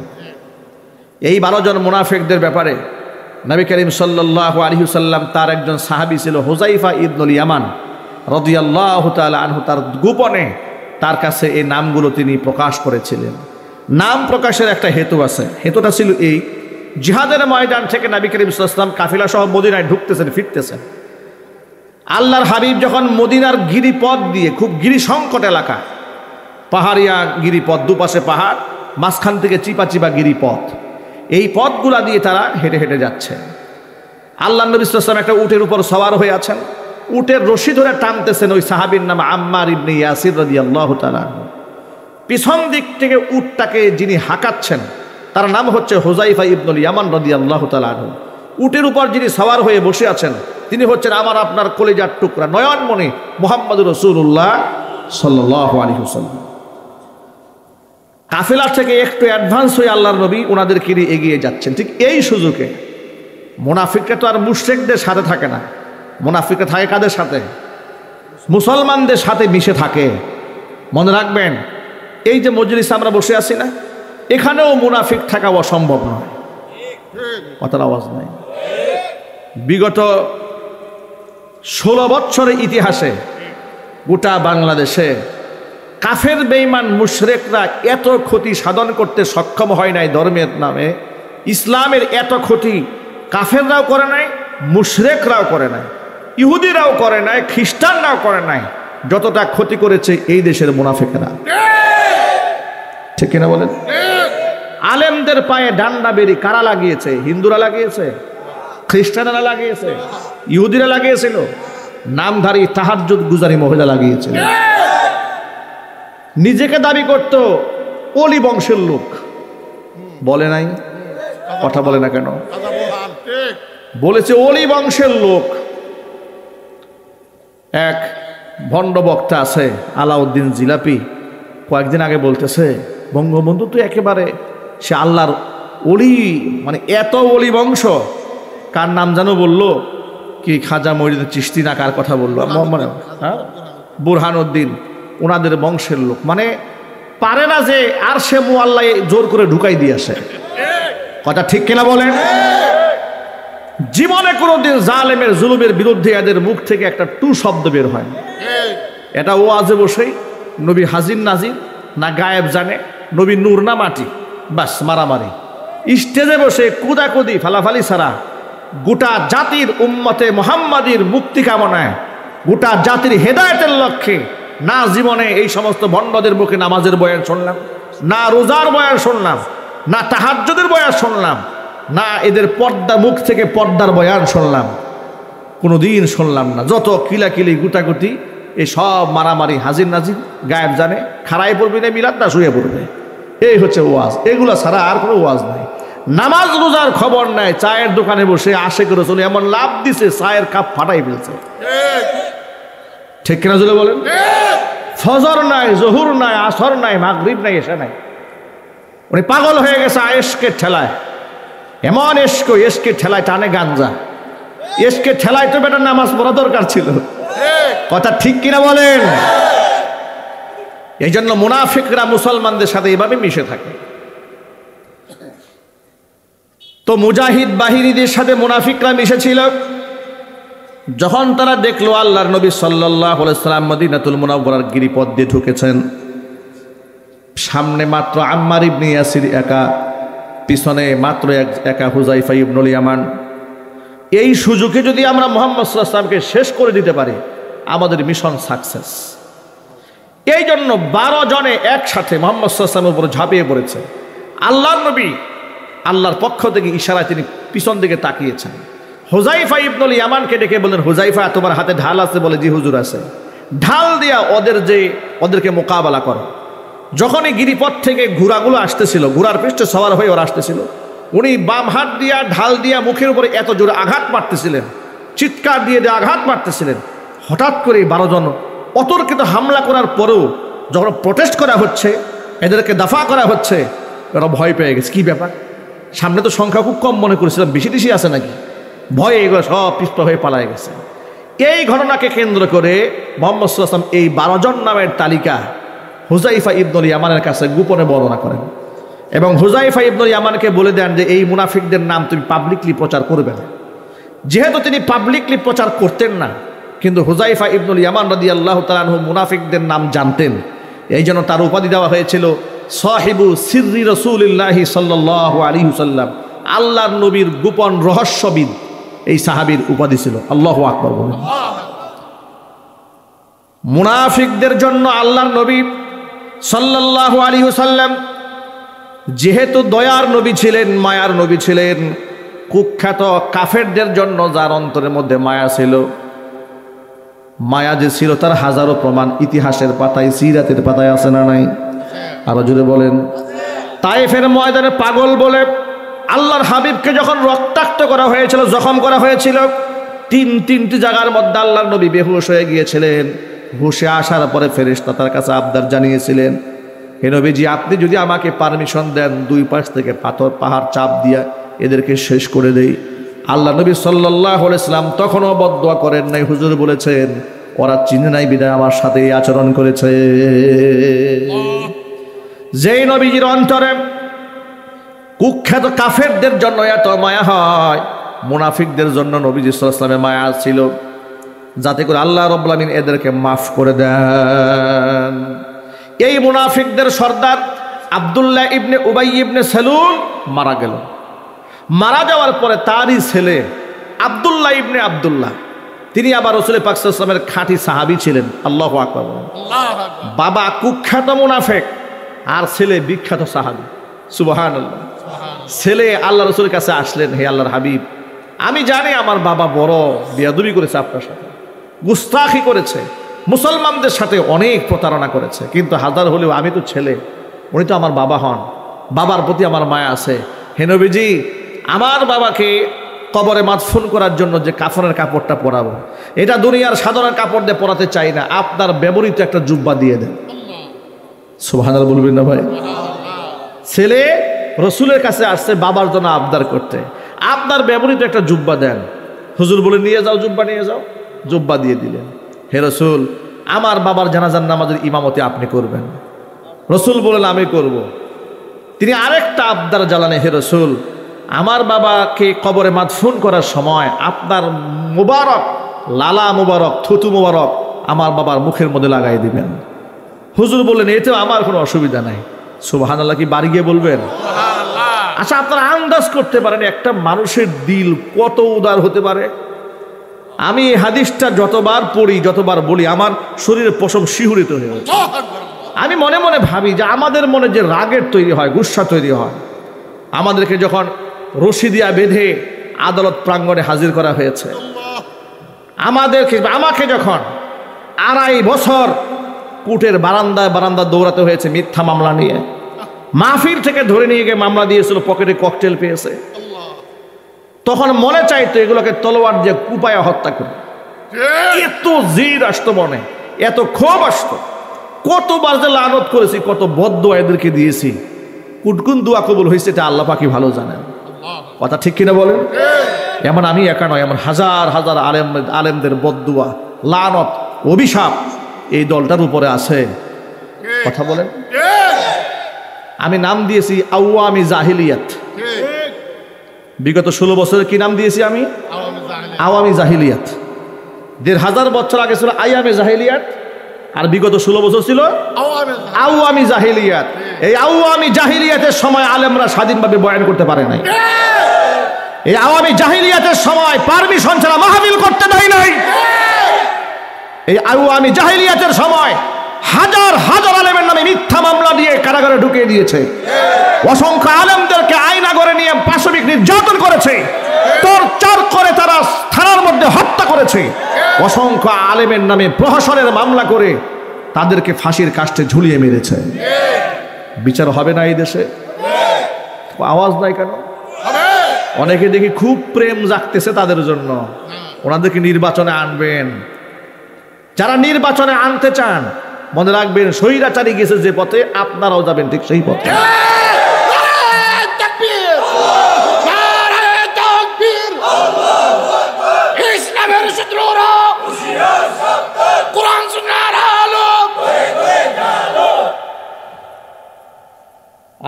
এই 12 জন মুনাফিকদের ব্যাপারে নবী করিম সাল্লাল্লাহু আলাইহি ওয়াসাল্লাম, তার একজন সাহাবী ছিল হুযাইফা ইবনুল ইয়ামান রাদিয়াল্লাহু তাআলা আনহু, তার গোপনে তার কাছে এই নামগুলো তিনি প্রকাশ করেছিলেন। নাম প্রকাশের একটা হেতু আছে, হেতুটা ছিল এই, জিহাদের ময়দান থেকে নবী করিম সাল্লাল্লাহু আলাইহি ওয়াসাল্লাম কাফিলা সহ মদিনায় ঢুকতেছেন, ফিরতেছেন। আল্লাহর হাবিব যখন মদিনার গিরিপথ দিয়ে, খুব গিরি সংকট এলাকা, পাহাড়িয়া গিরিপথ, দুপাশে পাহাড়, মাঝখান থেকে চিপা চিপা গিরিপথ, এই পথগুলা দিয়ে তারা হেঁটে হেঁটে যাচ্ছে। আল্লাহ নবী সাল্লাল্লাহু আলাইহি ওয়াসাল্লাম একটা উটের উপর সওয়ার হয়ে আছেন, উটের রশি ধরে টানতেছেন ওই সাহাবীর নাম আম্মার ইবনে ইয়াসির রাদিয়াল্লাহু তাআলা। পিছন দিক থেকে উটটাকে যিনি হাঁকাচ্ছেন তার নাম হচ্ছে হুযাইফা ইবনুল ইয়ামান রাদিয়াল্লাহু তাআলা। উটের উপর যিনি সওয়ার হয়ে বসে আছেন তিনি হচ্ছেন আমার আপনার কলিজার টুকরা নয়নমণি মুহাম্মদুর রাসূলুল্লাহ সাল্লাল্লাহু আলাইহি ওয়াসাল্লাম। কাফেলা থেকে একটু অ্যাডভান্স হয়ে আল্লাহর নবী ওনাদেরকে নিয়ে এগিয়ে যাচ্ছেন। ঠিক এই সুযোগে মুনাফিকরা তো আর মুশরিকদের সাথে থাকে না, মুনাফিকরা থাকে কাদের সাথে? মুসলমানদের সাথে মিশে থাকে। মনে রাখবেন, এই যে মজলিসে আমরা বসে আছি না, এখানেও মুনাফিক থাকা অসম্ভব নয়। কথার আওয়াজ নাই। বিগত 16 বছরের ইতিহাসে গোটা বাংলাদেশে কাফের বেঈমান মুশরিকরা এত ক্ষতি সাধন করতে সক্ষম হয় নাই ধর্মের নামে। ইসলামের এত ক্ষতি কাফেররাও করে নাই, মুশরিকরাও করে নাই। ইহুদিরাও করে নাই, খ্রিস্টানরাও করে নাই, যতটা ক্ষতি করেছে এই দেশের মুনাফিকেরা। ঠিক কিনা বলেন? আলেমদের পায়ে ডান্ডা বেরি কারা লাগিয়েছে? হিন্দুরা লাগিয়েছে, খ্রিস্টানরা লাগিয়েছে, ইহুদিরা লাগিয়েছিল, নামধারী তাহাজ্জুদ গুজারি মহিলা লাগিয়েছিল। নিজেকে দাবি করত ওলি বংশের লোক, বলে নাই? কথা বলে না কেন? বলেছে ওলি বংশের লোক। এক ভণ্ড বক্তা আছে আলাউদ্দিন জিলাপি, কয়েকদিন আগে বলতেছে বঙ্গবন্ধু তো একেবারে সে আল্লাহর ওলি, মানে এত ওলি বংশ। কার নাম যেন বললো, কি খাজা মঈনুদ্দিন চিশতি না কার কথা বললো, মানে হ্যাঁ বুরহানুদ্দিন, ওনাদের বংশের লোক। মানে পারে না যে আর সে মুআল্লায় জোর করে ঢুকাই দিয়ে আসে। কথা ঠিক কিনা বলেন? জীবনে কোনোদিন জালেমের জুলুমের বিরুদ্ধে এদের মুখ থেকে একটা টু শব্দ বের হয় না। এটা ওয়াজে বসেই নবী হাজির নাজির না গায়েব জানে, নবী নূর না মাটি, বাস মারামারি। স্টেজে বসে কুদাকুদি ফালাফালি ছাড়া গোটা জাতির উম্মতে মুহাম্মাদির মুক্তি কামনায়, গোটা জাতির হেদায়েতের লক্ষ্যে না জীবনে এই সমস্ত ভণ্ডদের মুখে নামাজের বয়ান শুনলাম, না রোজার বয়ান শুনলাম, না তাহাজ্জুদের বয়ান শুনলাম, না এদের পর্দা মুখ থেকে পর্দার বয়ান শুনলাম, কোনোদিন শুনলাম না। যত কিলাকিলি গুটাগুটি, এই সব মারামারি, হাজির নাজির, গায়েব জানে, খাড়াই পড়বি না মিলাদ না শুয়ে পড়বে, এই হচ্ছে ওয়াজ। এগুলো ছাড়া আর কোনো ওয়াজ নাই। নামাজ রোজার খবর নাই, চায়ের দোকানে বসে আশে করে চলে এমন লাভ দিছে চায়ের কাপ ফাটাই ফেলছে। ঠিক কিনা জোরে বলেন? ফজর নাই, জহুর নাই, আসর নাই, মাগরিব নাই, এশা নাই। উনি পাগল হয়ে গেছে এশকের ঠেলায়। এমন এশকের ঠেলায় টানে গাঞ্জা। এশকের ঠেলায় তো বেটা নামাজ পড়া দরকার ছিল। কথা ঠিক কিনা বলেন? এই জন্য মুনাফিকরা মুসলমানদের সাথে এভাবে মিশে থাকে। তো মুজাহিদ বাহিনীদের সাথে মুনাফিকরা মিশেছিল। যখন তারা দেখলো আল্লাহর নবী সাল্লাল্লাহু আলাইহি সাল্লাম মদিনাতুল মুনাওয়ারার গিরিপথ দিয়ে ঢুকেছেন, সামনে মাত্র আম্মার ইবনে ইয়াসির একা, পিছনে মাত্র একা হুযায়ফা ইবনুল ইয়ামান। এই সুযোগে যদি আমরা মুহাম্মদ সাল্লাল্লাহু আলাইহি সাল্লামকে শেষ করে দিতে পারি, আমাদের মিশন সাকসেস। এই জন্য 12 জনে একসাথে মুহাম্মদ সাল্লাল্লাহু আলাইহি সাল্লামের উপর ঝাঁপিয়ে পড়েছে। আল্লাহর নবী আল্লাহর পক্ষ থেকে ইশারায় তিনি পিছন দিকে তাকিয়েছেন। হুযায়ফা ইবনুল ইয়ামানকে ডেকে বললেন, হুযায়ফা তোমার হাতে ঢাল আছে? বলে জি হুজুর আছে। ঢাল দিয়া ওদেরকে মোকাবেলা করো। যখনই গিরিপথ থেকে ঘোড়াগুলো আসতেছিল, ঘোড়ার পৃষ্ঠে সওয়ার হয়ে ওরা আসতেছিল, উনি বাম হাত দিয়া ঢাল দিয়া মুখের উপরে এত জোরে আঘাত মারতেছিলেন, চিৎকার দিয়ে আঘাত মারতেছিলেন। হঠাৎ করে 12 জন অতর্কিত হামলা করার পরেও যখন প্রটেস্ট করা হচ্ছে, এদেরকে দফা করা হচ্ছে, এরা ভয় পেয়ে গেছে। কি ব্যাপার, সামনে তো সংখ্যা খুব কম মনে করেছিলাম, বেশি বেশি আছে নাকি? ভয়ে এগুলো সব পিষ্ট হয়ে পালায় গেছে। এই ঘটনাকে কেন্দ্র করে মুহাম্মদ সাল্লাল্লাহু আলাইহি ওয়াসাল্লাম এই 12 জন নামের তালিকা হুযায়ফা ইবনুল ইয়ামানের কাছে গোপনে বর্ণনা করেন এবং হুযায়ফা ইবনুল ইয়ামানকে বলে দেন যে এই মুনাফিকদের নাম তুমি পাবলিকলি প্রচার করবে না। যেহেতু তিনি পাবলিকলি প্রচার করতেন না, কিন্তু হুযায়ফা ইবনুল ইয়ামান রাদিয়াল্লাহু তাআলা আনহু মুনাফিকদের নাম জানতেন। এই জন্য তার উপাধি দেওয়া হয়েছিল সাহিবু সিররি রাসূলিল্লাহি সাল্লাল্লাহু আলাইহি ওয়াসাল্লাম, আল্লাহর নবীর গোপন রহস্যবিদ। এই সাহাবীর উপাধি ছিল। আল্লাহু আকবার বলেন। মুনাফিকদের জন্য আল্লাহর নবী সাল্লাল্লাহু আলাইহি ওয়াসাল্লাম যেহেতু দয়ার নবী ছিলেন, মায়ার নবী ছিলেন, কুখ্যাত কাফেরদের জন্য যার অন্তরের মধ্যে মায়া ছিল, মায়া যে ছিল তার হাজারো প্রমাণ ইতিহাসের পাতায়, সিরাতের পাতায় আছে না নাই? আরো জোরে বলেন। তায়েফের ময়দানে পাগল বলে আল্লাহর হাবিবকে যখন রক্তাক্ত করা হয়েছিল, জখম করা হয়েছিল, তিনটি জায়গার মধ্যে আল্লাহর নবী বেহুশ হয়ে গিয়েছিলেন। হুশে আসার পরে ফেরেশতা তার কাছে আবদার জানিয়েছিলেন, হে নবীজি, আপনি যদি আমাকে পারমিশন দেন, 2 পাশ থেকে পাহাড় চাপ দিয়া এদেরকে শেষ করে দেই। আল্লাহ নবী সাল্লাল্লাহু আলাইহি ওয়াসাল্লাম তখনও বদদুয়া করেন নাই। হুজুর বলেছেন, ওরা চিনে নাই বিদায় আমার সাথে এই আচরণ করেছে। যেই নবীজির অন্তরে কুখ্যাত কাফেরদের জন্য এত মায়া হয়, মুনাফিকদের জন্য নবীজি সাল্লাল্লাহু আলাইহি ওয়াসাল্লামের মায়া ছিল, যাতে করে আল্লাহ রাব্বুল আমিন এদেরকে মাফ করে দেন। এই মুনাফিকদের সর্দার আব্দুল্লাহ ইবনে উবাই ইবনে সালুল মারা গেল। মারা যাওয়ার পরে তারই ছেলে আব্দুল্লাহ ইবনে আব্দুল্লাহ, তিনি আবার রাসূল পাক সাল্লাল্লাহু আলাইহি ওয়াসাল্লামের খাঁটি সাহাবী ছিলেন। আল্লাহু আকবার। বাবা কুখ্যাত মুনাফিক আর ছেলে বিখ্যাত সাহাবী। সুবহানাল্লাহ। ছেলে আল্লাহ রাসূলের কাছে আসলেন, হে আল্লাহর হাবিব, আমি জানি আমার বাবা বড় বেয়াদবি করেছে, আপনার সাথে গুস্তাখি করেছে, মুসলমানদের সাথে অনেক প্রতারণা করেছে, কিন্তু হাজার হলেও আমি তো ছেলে, উনি তো আমার বাবা হন, বাবার প্রতি আমার মায়া আছে। হে নবীজি, আমার বাবাকে কবরে মাদফুন করার জন্য যে কাফনের কাপড়টা পরাবো, এটা দুনিয়ার সাধারণ কাপড় দিয়ে পরাতে চাই না, আপনার ব্যবহৃত একটা জুব্বা দিয়ে দেন। সুবহানাল্লাহ বলবেন না ভাই? ছেলে রসুলের কাছে আসছে বাবার জন্য আবদার করতে, আপনার ব্যবহৃত একটা জুব্বা দেন। হুজুর বলে, নিয়ে যাও, জুব্বা নিয়ে যাও। জুব্বা দিয়ে দিলেন। হে রসুল, আমার বাবার জানাজার নামাজের ইমামতি আপনি করবেন। রসুল বললেন, আমি করব। তিনি আরেকটা আবদার জ্বালানে, হে রসুল, আমার বাবাকে কবরে মাদফুন করার সময় আপনার মুবারক লালা মুবারক থুতু মুবারক আমার বাবার মুখের মধ্যে লাগাই দিবেন। হুজুর বললেন, এতেও আমার কোনো অসুবিধা নাই। সুবহানাল্লাহ কি বাড়ি গিয়ে বলবেন? আচ্ছা, আপনারা আন্দাজ করতে পারেন একটা মানুষের দিল কত উদার হতে পারে? আমি এই হাদিসটা যতবার পড়ি, যতবার বলি, আমার শরীরের পশম শিহরিত হয়ে ওঠে। আমি মনে মনে ভাবি যে আমাদের মনে যে রাগের তৈরি হয়, গুসা তৈরি হয়, আমাদেরকে যখন রশি দিয়া বেঁধে আদালত প্রাঙ্গণে হাজির করা হয়েছে, আমাকে যখন 2.5 বছর কোর্টের বারান্দা দৌড়াতে হয়েছে মিথ্যা মামলা নিয়ে, মাহফিল থেকে ধরে নিয়ে গিয়ে মামলা দিয়েছিল, পকেটে ককটেল পেয়েছে, তখন মনে চাইতো এগুলোকে তলোয়ার দিয়ে কুপায়া হত্যা করে। এত জিদ আসতো মনে, এত ক্ষোভ আসতো। কতবার যে লানত করেছি, কত বদদোয়া এদেরকে দিয়েছি, কুটকুন দোয়া কবুল হয়েছে এটা আল্লাহ পাকই ভালো জানেন। কথা ঠিক কিনা বলেন? এমন আমি একা নয়, এমন হাজার হাজার আলেমদের বদদোয়া, লানত, অভিশাপ এই দলটার উপরে আছে। কথা বলেন। আমি নাম দিয়েছি আওয়ামী জাহিলিয়াত। বিগত 16 বছরে কি নাম দিয়েছি আমি? আওয়ামী জাহিলিয়াত। 1500 বছর আগে ছিল আইয়ামে জাহিলিয়াত, আর বিগত 16 বছর ছিল আওয়ামী জাহিলিয়াত। এই আওয়ামী জাহিলিয়াতের সময় আলেমরা স্বাধীনভাবে বয়ান করতে পারে নাই। এই আওয়ামী জাহিলিয়াতের সময় পারমিশন ছাড়া মাহফিল করতে দেয় নাই। এই আওয়ামী জাহিলিয়াতের সময় হাজার হাজার আলেমের নামে মিথ্যা মামলা দিয়ে কারাগারে ঢুকিয়ে দিয়েছে। অসংখ্য আলেমদেরকে আয়নাঘরে নিয়ে পাশবিক নির্যাতন করেছে, টর্চার করে তারা থানার মধ্যে হত্যা করেছে। অসংখ্য আলেমের নামে প্রহসনের মামলা করে তাদেরকে ফাঁসির কাস্টে ঝুলিয়ে মেরেছে। বিচার হবে না এই দেশে? আওয়াজ নাই কেন? অনেকে দেখি খুব প্রেম জাগতেছে তাদের জন্য, ওনাদেরকে নির্বাচনে আনবেন। যারা নির্বাচনে আনতে চান, মনে রাখবেন স্বৈরাচারী গেছে যে পথে, আপনারাও যাবেন ঠিক সেই পথে।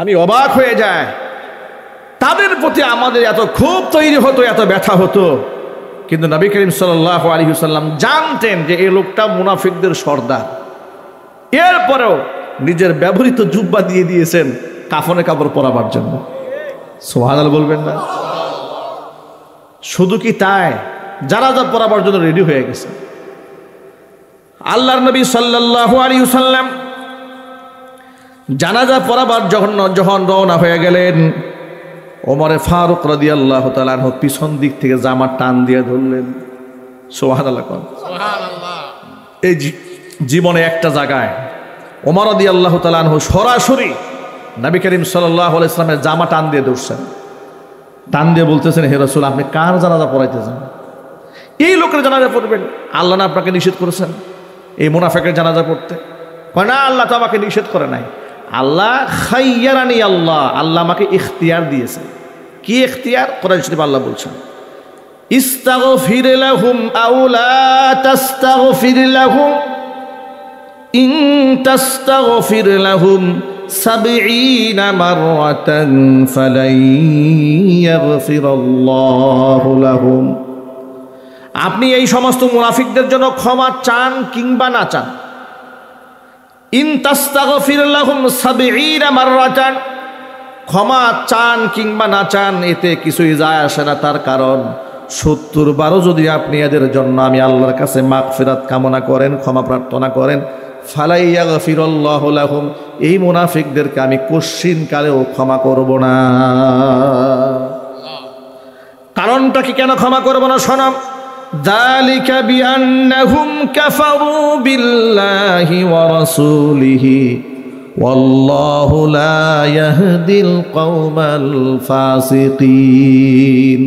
আমি অবাক হয়ে যায়, তাদের প্রতি আমাদের এত ক্ষোভ তৈরি হতো, এত ব্যথা হতো, কিন্তু নবী করিম সাল্লাল্লাহু আলাইহি ওয়াসাল্লাম জানতেন যে এই লোকটা মুনাফিকদের সর্দার। এরপরেও নিজের ব্যবহৃত জুব্বা দিয়ে দিয়েছেন কাফনে কাপড় পরাবার জন্য। সুবহানাল্লাহ বলবেন না? শুধু কি তাই, জানাজা পরাবার জন্য রেডি হয়ে গেছে। আল্লাহর নবী সাল্লাল্লাহু আলাইহি ওয়াসাল্লাম জানাজা পরাবার যখন রওনা হয়ে গেলেন, ওমরে ফারুক রাদিয়াল্লাহু তাআলা আনহু পিছন দিক থেকে জামা টান দিয়ে ধরলেন। সুবহানাল্লাহ। এই জীবনে একটা জায়গায় ওমর রাদিয়াল্লাহু তাআলা আনহু সরাসরি নবী করিম সাল্লাল্লাহু আলাইহি ওয়াসাল্লামের জামা টান দিয়ে ধরছেন। টান দিয়ে বলতেছেন, হে রাসূল, আপনি কার জানাজা পড়াইতেছেন? এই লোকের জানাজা পড়বেন? আল্লাহ না আপনাকে নিষেধ করেছেন এই মুনাফিকের জানাজা পড়তে? কয় না, আল্লাহ তো আমাকে নিষেধ করে নাই। আল্লাহ খাইয়ারানি, আল্লাহ আমাকে ইখতিয়ার দিয়েছে। কি ইখতিয়ার? কোরআন শরীফ আল্লাহ বলছেন, ইস্তাগফির লাহুম আও লা তাস্তাগফির লাহুম ইন তাস্তাগফির লাহুম 70 মাররাতান ফালাই ইয়াগফিরাল্লাহু লাহুম। আপনি এই সমস্ত মুনাফিকদের জন্য ক্ষমা চান কিংবা না চান, ইন তাস্তাগফির লাহুম 70 মাররাতান, ক্ষমা চান কিংবা না চান এতে কিছুই যায় আসে না। তার কারণ 70 বারও যদি আপনি এদের জন্য আমি আল্লাহর কাছে মাগফিরাত কামনা করেন, ক্ষমা প্রার্থনা করেন, ফালাই ইয়াগফিরুল্লাহু লাহুম, এই মুনাফিকদেরকে আমি কোশ্চিন কালেও ক্ষমা করব না। কারণটা কি কেন ক্ষমা করব না? শোনো, যালিকা বিআন্নাহুম কাফারু বিল্লাহি ওয়া রাসূলিহি ওয়াল্লাহু লা ইয়াহদিল কওমাল ফাসিকিন।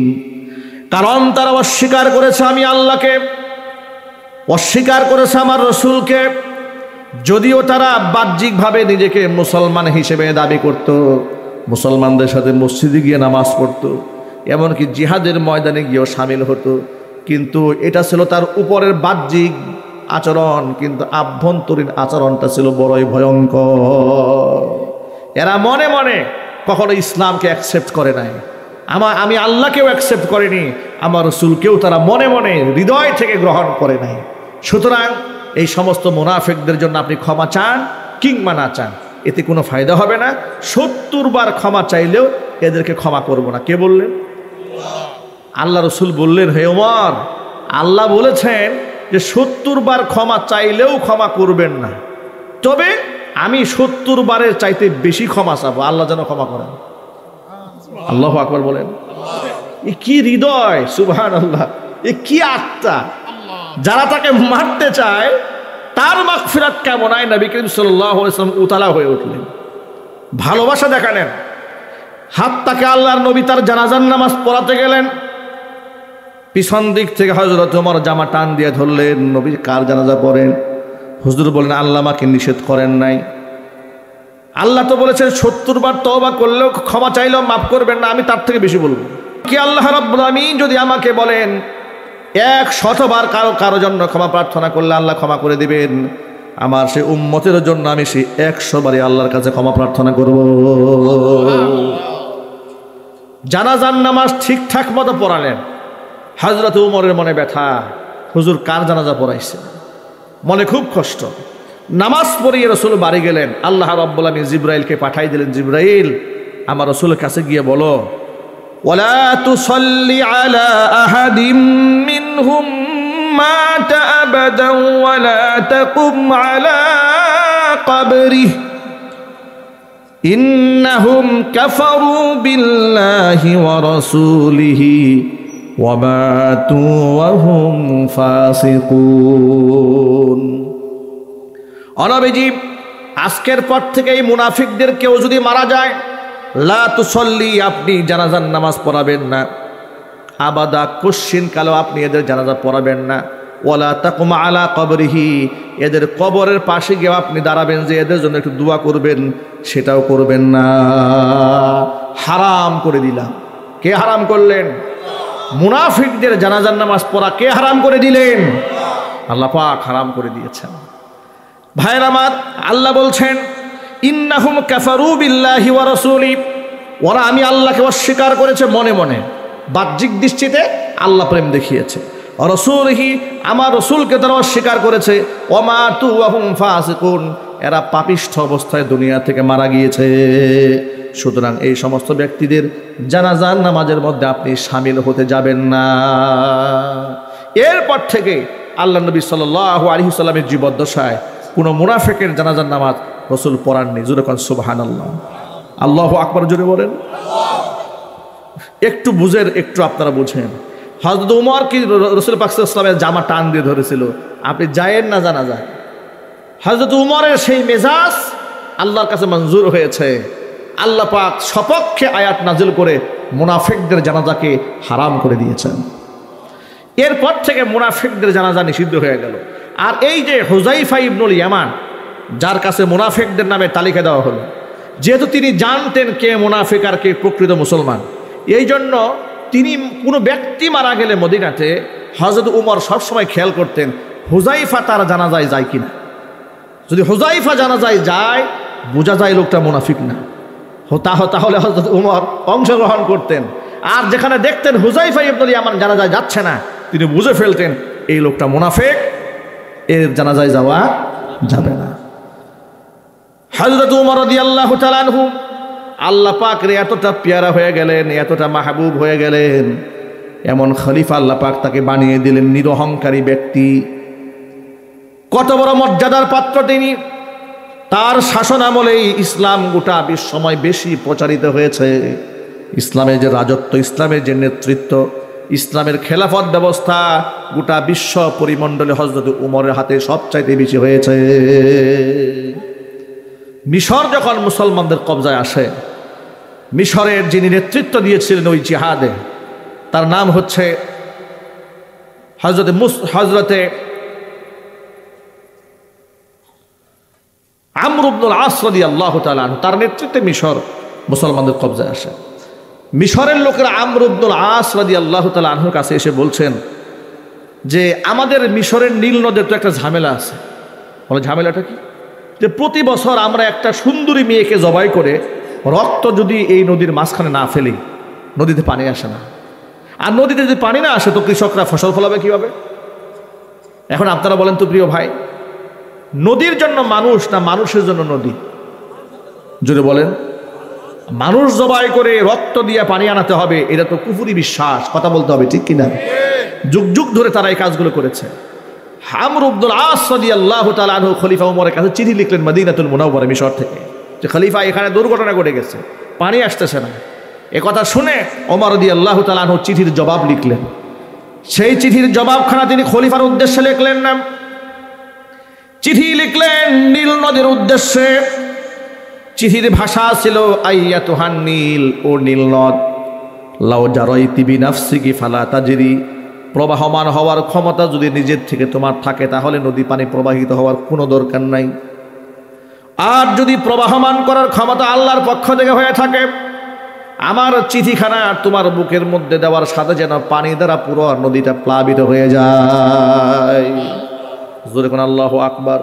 কারণ তারা অস্বীকার করেছে আমি আল্লাহকে, অস্বীকার করেছে আমার রসুলকে। যদিও তারা বাহ্যিকভাবে নিজেকে মুসলমান হিসেবে দাবি করত, মুসলমানদের সাথে মসজিদে গিয়ে নামাজ পড়ত, এমনকি জিহাদের ময়দানে গিয়েও সামিল হতো, কিন্তু এটা ছিল তার উপরের বাহ্যিক আচরণ, কিন্তু আভ্যন্তরীণ আচরণটা ছিল বড়ই ভয়ঙ্কর। এরা মনে মনে কখনো ইসলামকে অ্যাকসেপ্ট করে নাই, আমি আল্লাহকেও অ্যাকসেপ্ট করিনি, আমার রসুলকেও তারা মনে মনে হৃদয় থেকে গ্রহণ করে নাই। সুতরাং এই সমস্ত মুনাফিকদের জন্য আপনি ক্ষমা চান কিংবা না চান, এতে কোনো ফায়দা হবে না। 70 বার ক্ষমা চাইলেও এদেরকে ক্ষমা করব না। কে বললেন? আল্লাহ রসুল বললেন, হে ওমর, আল্লাহ বলেছেন যে 70 বার ক্ষমা চাইলেও ক্ষমা করবেন না, তবে আমি 70 বারের চাইতে বেশি ক্ষমা চাবো, আল্লাহ যেন ক্ষমা করেন। আল্লাহু আকবার বলেন। এ কি হৃদয়, সুবহানাল্লাহ, এ কি আত্মা! যারা তাকে মারতে চায় তার মাগফিরাত কামনায় নবী করিম সাল্লাল্লাহু আলাইহি ওয়াসাল্লাম উতালা হয়ে উঠলেন, ভালোবাসা দেখালেন। হাত্তাকে আল্লাহর নবী তার জানাজার নামাজ পড়াতে গেলেন, পিছন দিক থেকে হযরত ওমর জামা টান দিয়ে ধরলেন, নবী কার জানাজা পড়েন? হুজুর বলেন, আল্লাহ আমাকে নিষেধ করেন নাই, আল্লাহ তো বলেছেন 70 বার তওবা করলেও ক্ষমা চাইলেও মাফ করবেন না, আমি তার থেকে বেশি বলবো কি? আল্লাহ রাব্বুল আমিন যদি আমাকে বলেন 100 বার কারো জন্য ক্ষমা প্রার্থনা করলে আল্লাহ ক্ষমা করে দিবেন, আমার সেই উম্মতের জন্য আমি সেই 100 বারই আল্লাহর কাছে ক্ষমা প্রার্থনা করব। জানাজার নামাজ ঠিকঠাক মতো পড়ালেন। হযরত উমরের মনে ব্যথা, হুজুর কার জানাজা পড়াইছে, মনে খুব কষ্ট। নামাজ পড়িয়ে রসুল বাড়ি গেলেন, আল্লাহ রাব্বুল আমিন জিবরাইলকে পাঠাই দিলেন, জিবরাইল আমার রসুলের কাছে গিয়ে বলো, ওয়ালা তুসাল্লি আলা আহাদিম মিনহুম মাতা আবাদান ওয়ালা তাকুম আলা কবরিহি ইন্নাহুম কাফারু বিল্লাহি ওয়া রাসূলিহি ওয়া মাতু ওয়া হুম ফাসিকুন। অনবীজি আজকের পর থেকে এই মুনাফিকদের কেউ যদি মারা যায়, লা তুসল্লি, আপনি জানাজার নামাজ পড়াবেন না, আবাদা, কোশ্চিন কালেও আপনি এদের জানাজা পড়াবেন না, ওয়ালা তাকুম আলা কবরিহি, এদের কবরের পাশে গিয়ে আপনি দাঁড়াবেন যে এদের জন্য একটু দোয়া করবেন, সেটাও করবেন না। হারাম করে দিলাম। কে হারাম করলেন? মুনাফিকদের জানাজার নামাজ পড়া কে হারাম করে দিলেন? আল্লাহ পাক হারাম করে দিয়েছেন। ভাইরা আমার, আল্লাহ বলছেন ইন্নাহুম কাফারু বিল্লাহি ওয়া রাসূলি, ওরা আমি আল্লাহকে অস্বীকার করেছে মনে মনে, বাহ্যিক দৃষ্টিতে আল্লাহ প্রেম দেখিয়েছে, রাসূলিহি, আমার রাসূলকে তারা অস্বীকার করেছে, ওয়া মাতু ওয়া হুম ফাসিকুন, এরা পাপিষ্ঠ অবস্থায় দুনিয়া থেকে মারা গিয়েছে। সুতরাং এই সমস্ত ব্যক্তিদের জানাজার নামাজের মধ্যে আপনি শামিল হতে যাবেন না। এরপর থেকে আল্লাহ নবী সাল্লাল্লাহু আলাইহি ওয়াসাল্লামের জীবদ্দশায় কোনো মুনাফিকের জানাজার নামাজ রসুল পড়াননি। জোরে কোন সুবহানাল্লাহ, আল্লাহু আকবার জোরে বলেন। একটু বুঝেন, একটু আপনারা বুঝেন, হযরত ওমর কি রসুল পাক সাল্লাল্লাহু আলাইহি ওয়াসাল্লামের জামা টান দিয়ে ধরেছিল, আপনি যায়েন না জানাজায়? হযরত ওমরের সেই মেজাজ আল্লাহর কাছে মঞ্জুর হয়েছে, আল্লাহ পাক সপক্ষে আয়াত নাজিল করে মুনাফিকদের জানাজাকে হারাম করে দিয়েছেন। এরপর থেকে মুনাফিকদের জানাজা নিষিদ্ধ হয়ে গেল। আর এই যে হুযায়ফা ইবনুল ইয়ামান, যার কাছে মুনাফিকদের নামে তালিকা দেওয়া হলো, যেহেতু তিনি জানতেন কে মুনাফিক আর কে প্রকৃত মুসলমান, এই জন্য তিনি কোনো ব্যক্তি মারা গেলে মদিনাতে হযরত উমর সবসময় খেয়াল করতেন হুযায়ফা তার জানাজায় যায় কিনা। যদি হুযায়ফা জানাজায় যায়, বোঝা যায় লোকটা মুনাফিক না, তাহলে হযরত উমর অংশগ্রহণ করতেন। আর যেখানে দেখতেন হুযায়ফা ইবনুল ইয়ামান জানাজায় যাচ্ছে না, তিনি বুঝে ফেলতেন এই লোকটা মুনাফিক, এর জানাজায় যাওয়া যাবে না। হযরত উমর রাদিয়াল্লাহু তাআলা আনহু আল্লাহ পাকের এতটা পেয়ারা হয়ে গেলেন, এতটা মাহবুব হয়ে গেলেন, এমন খলিফা আল্লাহ পাক তাকে বানিয়ে দিলেন, নিরহংকারী ব্যক্তি, কত বড় মর্যাদার পাত্র তিনি। তার শাসন আমলেই ইসলাম গোটা বিশ্বময় বেশি প্রচারিত হয়েছে। ইসলামের যে রাজত্ব, ইসলামের যে নেতৃত্ব, ইসলামের খেলাফত ব্যবস্থা গোটা বিশ্ব পরিমণ্ডলে হযরত উমরের হাতে সবচাইতে বেশি হয়েছে। মিশর যখন মুসলমানদের কবজায় আসে, মিশরের যিনি নেতৃত্ব দিয়েছিলেন ওই জিহাদে, তার নাম হচ্ছে হযরতে আমর ইবনুল আস রাদিয়াল্লাহু তাআলা আনহু। তার নেতৃত্বে মিশর মুসলমানদের কবজায় আসে। মিশরের লোকেরা আমর ইবনুল আস রাদিয়াল্লাহু তাআলা আনহুর কাছে এসে বলছেন যে আমাদের মিশরের নীল নদের তো একটা ঝামেলা আছে। বলে, ঝামেলাটা কি? যে প্রতি বছর আমরা একটা সুন্দরী মেয়েকে জবাই করে রক্ত যদি এই নদীর মাঝখানে না ফেলি, নদীতে পানি আসে না। আর নদীতে যদি পানি না আসে তো কৃষকরা ফসল ফলাবে কীভাবে? এখন আপনারা বলেন তো প্রিয় ভাই, নদীর জন্য মানুষ না মানুষের জন্য নদী? জোরে বলেন। মানুষ জবাই করে রক্ত দিয়ে পানি আনাতে হবে, এটা তো কুফরি বিশ্বাস, কথা বলতে হবে, ঠিক কিনা? যুগ যুগ ধরে তারা এই কাজগুলো করেছে। আমর ইবনুল আস রাদিয়াল্লাহু তাআলা আনহু খলিফা ওমরের কাছে চিঠি লিখলেন মদিনাতুল মুনাওয়ারা মিশর থেকে, যে খলিফা এখানে দুর্ঘটনা ঘটে গেছে, পানি আসতেছে না। এ কথা শুনে ওমর রাদিয়াল্লাহু তাআলা আনহু চিঠির জবাব লিখলেন। সেই চিঠির জবাবখানা তিনি খলিফার উদ্দেশ্যে লিখলেন না, চিঠি লিখলেন নীল নদের উদ্দেশ্যে। চিঠির ভাষা ছিল আইয়াতুহান নীল, ও নীল নদ, লাউ জারাইতি বিনাফসিকি ফালা তাজরি, প্রবাহমান হওয়ার ক্ষমতা যদি নিজের থেকে তোমার থাকে তাহলে নদী পানি প্রবাহিত হওয়ার কোনো দরকার নাই। আর যদি প্রবাহমান করার ক্ষমতা আল্লাহর পক্ষ থেকে হয়ে থাকে, আমার চিঠিখানা তোমার বুকের মধ্যে দেওয়ার সাথে যেন পানি দ্বারা পুরো নদীটা প্লাবিত হয়ে যায়। জোরে কোন আল্লাহু আকবার।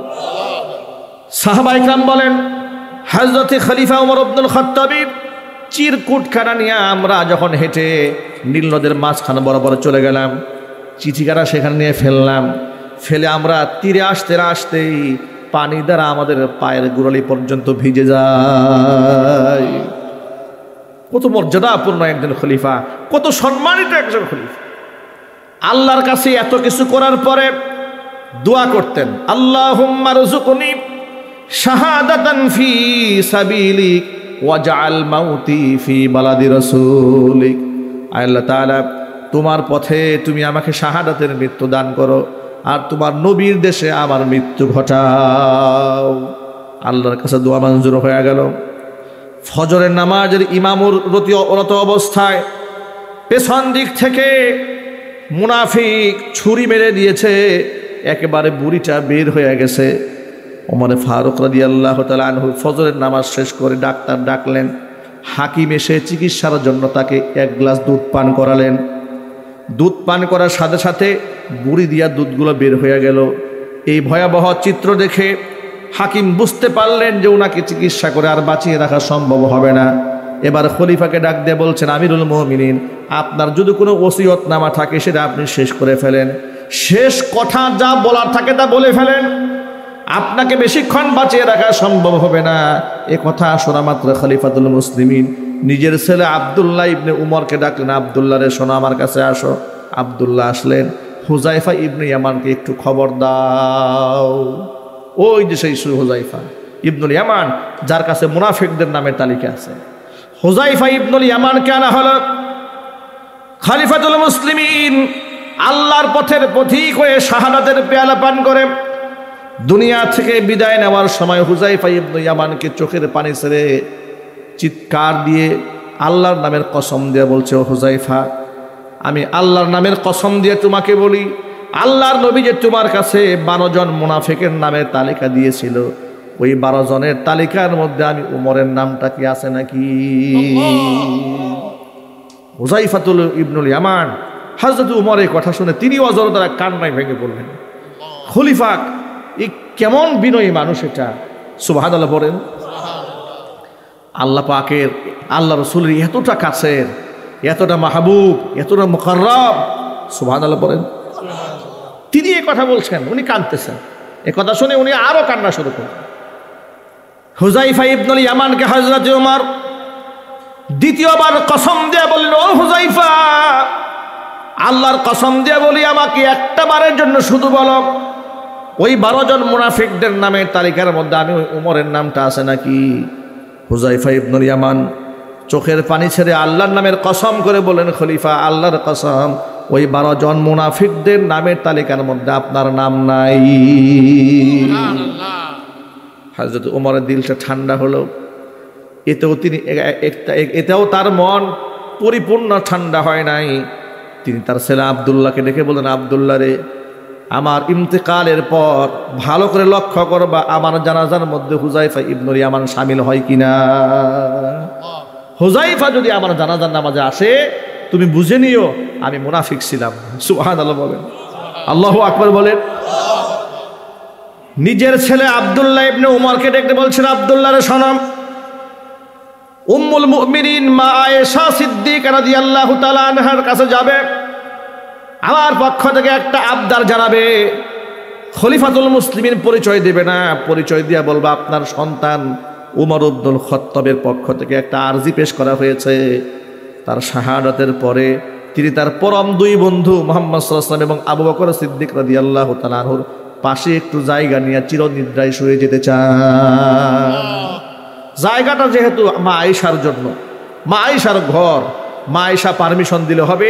সাহাবায়ে কেরাম বলেন, হযরত খলিফা ওমর ইবনুল খাত্তাব চিরকুটখানা নিয়ে আমরা যখন হেঁটে নীল নদের মাঝখানে বরাবর চলে গেলাম, চিঠিখানা সেখানে নিয়ে ফেললাম। ফেলে আমরা তীরে আসতে আসতেই পানি দ্বারা আমাদের পায়ের গোড়ালি পর্যন্ত ভিজে যায়। কত মর্যাদাপূর্ণ একজন খলিফা, কত সম্মানিত একজন খলিফা। আল্লাহর কাছে এত কিছু করার পরে দোয়া করতেন, আল্লাহুম্মা রযুকনি শাহাদাতান ফি সাবিলিক ওয়াজআল মাউতি ফি বালাদি রাসূলিক। আল্লাহ তাআলা, তোমার পথে তুমি আমাকে শাহাদাতের মৃত্যু দান করো, আর তোমার নবীর দেশে আমার মৃত্যু ঘটাও। আল্লাহর কাছে দোয়া মঞ্জুর হয়ে গেল। ফজরের নামাজের ইমামুর রত অবস্থায় পেছন দিক থেকে মুনাফিক ছুরি মেরে দিয়েছে, একেবারে বুড়িটা বের হয়ে গেছে। ওমর ফারুক রাদিয়াল্লাহু তাআলা আনহু ফজরের নামাজ শেষ করে ডাক্তার ডাকলেন। হাকিম এসে চিকিৎসার জন্য তাকে এক গ্লাস দুধ পান করালেন। দুধ পান করার সাথে সাথে বুড়ি দিয়া দুধগুলো বের হয়ে গেল। এই ভয়াবহ চিত্র দেখে হাকিম বুঝতে পারলেন যে ওনাকে চিকিৎসা করে আর বাঁচিয়ে রাখা সম্ভব হবে না। এবার খলিফাকে ডাক দিয়ে বলছেন, আমিরুল মুমিনিন, আপনার যদি কোনো ওসিয়তনামা থাকে সেটা আপনি শেষ করে ফেলেন। শেষ কথা যা বলার থাকে তা বলে ফেলেন, আপনাকে বেশিক্ষণ বাঁচিয়ে রাখা সম্ভব হবে না। এ কথা শোনা মাত্র খলিফাতুল মুসলিমিন নিজের ছেলে আব্দুল্লাহ ইবনে উমরকে ডাকলেন, আব্দুল্লাহ রে শোনো, আমার কাছে আসো। আব্দুল্লাহ আসলেন। হুজাইফা ইবনে ইয়ামানকে একটু খবর দাও। ওই যে সেই হুজাইফা ইবনুল ইয়ামান, যার কাছে মুনাফিকদের নামের তালিকা আছে। হুজাইফা ইবনুল ইয়ামানকে আনা হলো। খলিফাতুল মুসলিমিন আল্লাহর পথের পথিক হয়ে শাহাদাতের পেয়ালা পান করে দুনিয়া থেকে বিদায় নেওয়ার সময় হুজাইফা ইবনুল ইয়ামানকে চোখের পানি ছেড়ে চিৎকার দিয়ে আল্লাহর নামের কসম দিয়ে বলছে, ও হুজাইফা, আমি আল্লাহর নামের কসম দিয়ে তোমাকে বলি, আল্লাহর নবী যে তোমার কাছে 12 জন মুনাফিকের নামের তালিকা দিয়েছিল, ওই 12 জনের তালিকার মধ্যে আমি উমরের নামটা কি আছে নাকি? হুজাইফাতুল ইবনুল ইয়ামান হযরত উমরের কথা শুনে তিনিও অজরতারা কান্নায় ভেঙে পড়লেন। খলিফা এই কেমন বিনয়ী মানুষ এটা! সুবহানাল্লাহ বলেন। আল্লাহ পাকের, আল্লাহ রাসূলের এতটা কাছের, এতটা মাহবুব, এতটা মুকাররম, সুবহানাল্লাহ বলেন। তিনি এই কথা বলছেন, উনি কাঁদতেছেন। এ কথা শুনে উনি আরো কান্না শুরু করলেন। হুজাইফা ইবনুল ইয়ামানকে হযরত ওমর দ্বিতীয়বার কসম দিয়ে বললেন, ও হুজাইফা, আল্লাহর কসম দিয়ে বলি, আমাকে একটা বারের জন্য শুধু বলো, ওই 12 জন মুনাফিকদের নামের তালিকার মধ্যে আমি ওই উমরের নামটা আছে নাকি? হুযায়ফা ইবনুল ইয়ামান চোখের পানি ছেড়ে আল্লাহর নামের কসম করে বলেন, খলিফা আল্লাহর কসম, ওই 12 জন মুনাফিকদের নামের তালিকার মধ্যে আপনার নাম নাই। হযরত উমরের দিলটা ঠান্ডা হলো। এতেও তার মন পরিপূর্ণ ঠান্ডা হয় নাই। তিনি তার ছেলে আব্দুল্লাহকে ডেকে বলেন, আব্দুল্লাহ রে, আমার ইন্তেকালের পর ভালো করে লক্ষ্য করবা আমার জানাজার মধ্যে হুযায়ফা ইবনুল ইয়ামান শামিল হয় কিনা। হুযায়ফা যদি আমার জানাজার নামাজে আসে, তুমি বুঝে নিও আমি মুনাফিক ছিলাম। সুবহানাল্লাহ বলেন, আল্লাহু আকবার বলেন। নিজের ছেলে আব্দুল্লাহ ইবনে উমরকে ডেকে বলছেন, আব্দুল্লাহ রে শোনো, উম্মুল মুমিনিন মা আয়েশা সিদ্দিকা রাদিয়াল্লাহু তাআলা আনহার কাছে যাবে, আমার পক্ষ থেকে একটা আবদার জানাবে, খলিফাতুল মুসলিমিন পরিচয় দেবে না, পরিচয় দিয়া বলবা আপনার সন্তান উমর ইবনুল খাত্তাবের পক্ষ থেকে একটা আরজি পেশ করা হয়েছে। তার শাহাদাতের পরে তিনি তার পরম দুই বন্ধু মুহাম্মদ সাল্লাল্লাহু আলাইহি ওয়াসাল্লাম এবং আবু বকর সিদ্দিক রাদিয়াল্লাহু তাআলা আনহুর পাশে একটু জায়গা নিয়ে চিরনিদ্রায় শুয়ে যেতে চান। জায়গাটা যেহেতু মা আয়েশার জন্য, মা আয়েশার ঘর, মা আয়েশা পারমিশন দিলে হবে।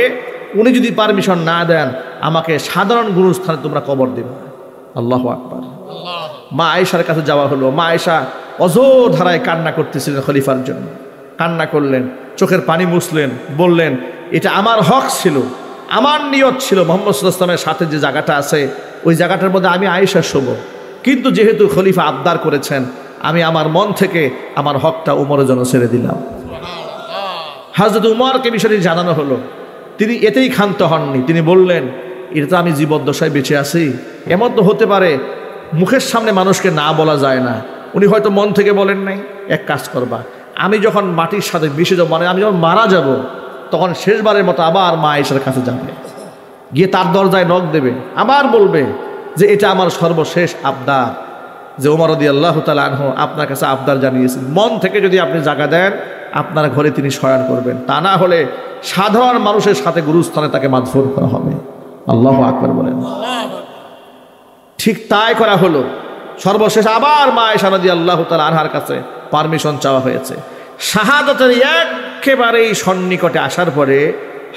উনি যদি পারমিশন না দেন, আমাকে সাধারণ গুরুস্থানে তোমরা কবর দেবে। আল্লাহু আকবার। মা আয়েশার কাছে যাওয়া হলো। মা আয়েশা অঝোর ধারায় কান্না করতেছিলেন খলিফার জন্য। কান্না করলেন, চোখের পানি মুছলেন, বললেন, এটা আমার হক ছিল, আমার নিয়ত ছিল মুহাম্মদ সাল্লাল্লাহু আলাইহি ওয়াসাল্লামের সাথে যে জায়গাটা আছে ওই জায়গাটার মধ্যে আমি আয়েশা শোবো, কিন্তু যেহেতু খলিফা আবদার করেছেন, আমি আমার মন থেকে আমার হকটা উমরের জন্য ছেড়ে দিলাম। হযরত উমরকে বিষয়টি জানানো হলো। তিনি এতেই ক্ষান্ত হননি। তিনি বললেন, এটা তো আমি জীবদ্দশায় বেঁচে আছি, এমন তো হতে পারে মুখের সামনে মানুষকে না বলা যায় না। উনি হয়তো মন থেকে বলেন নাই। এক কাজ করবা, আমি যখন মাটির সাথে মিশে যাবো, মানে আমি যখন মারা যাব, তখন শেষবারের মতো আবার মা আয়েশার কাছে যাবে, গিয়ে তার দরজায় নক দেবে, আবার বলবে যে এটা আমার সর্বশেষ আবদার, যে ওমর রাদিয়াল্লাহু তাআলা আনহু আপনার কাছে আবদার জানিয়েছেন। মন থেকে যদি আপনি জায়গা দেন, আপনার ঘরে তিনি শয়ন করবেন, তা না হলে সাধারণ মানুষের সাথে গুরুস্থানে তাকে মাদফুন করা হবে। আল্লাহু আকবার বলেন। ঠিক তাই করা হলো। সর্বশেষ আবার মা আয়েশা রাদিয়াল্লাহু তাআলা আনহার কাছে পারমিশন চাওয়া হয়েছে। শাহাদাতের একেবারেই সন্নিকটে আসার পরে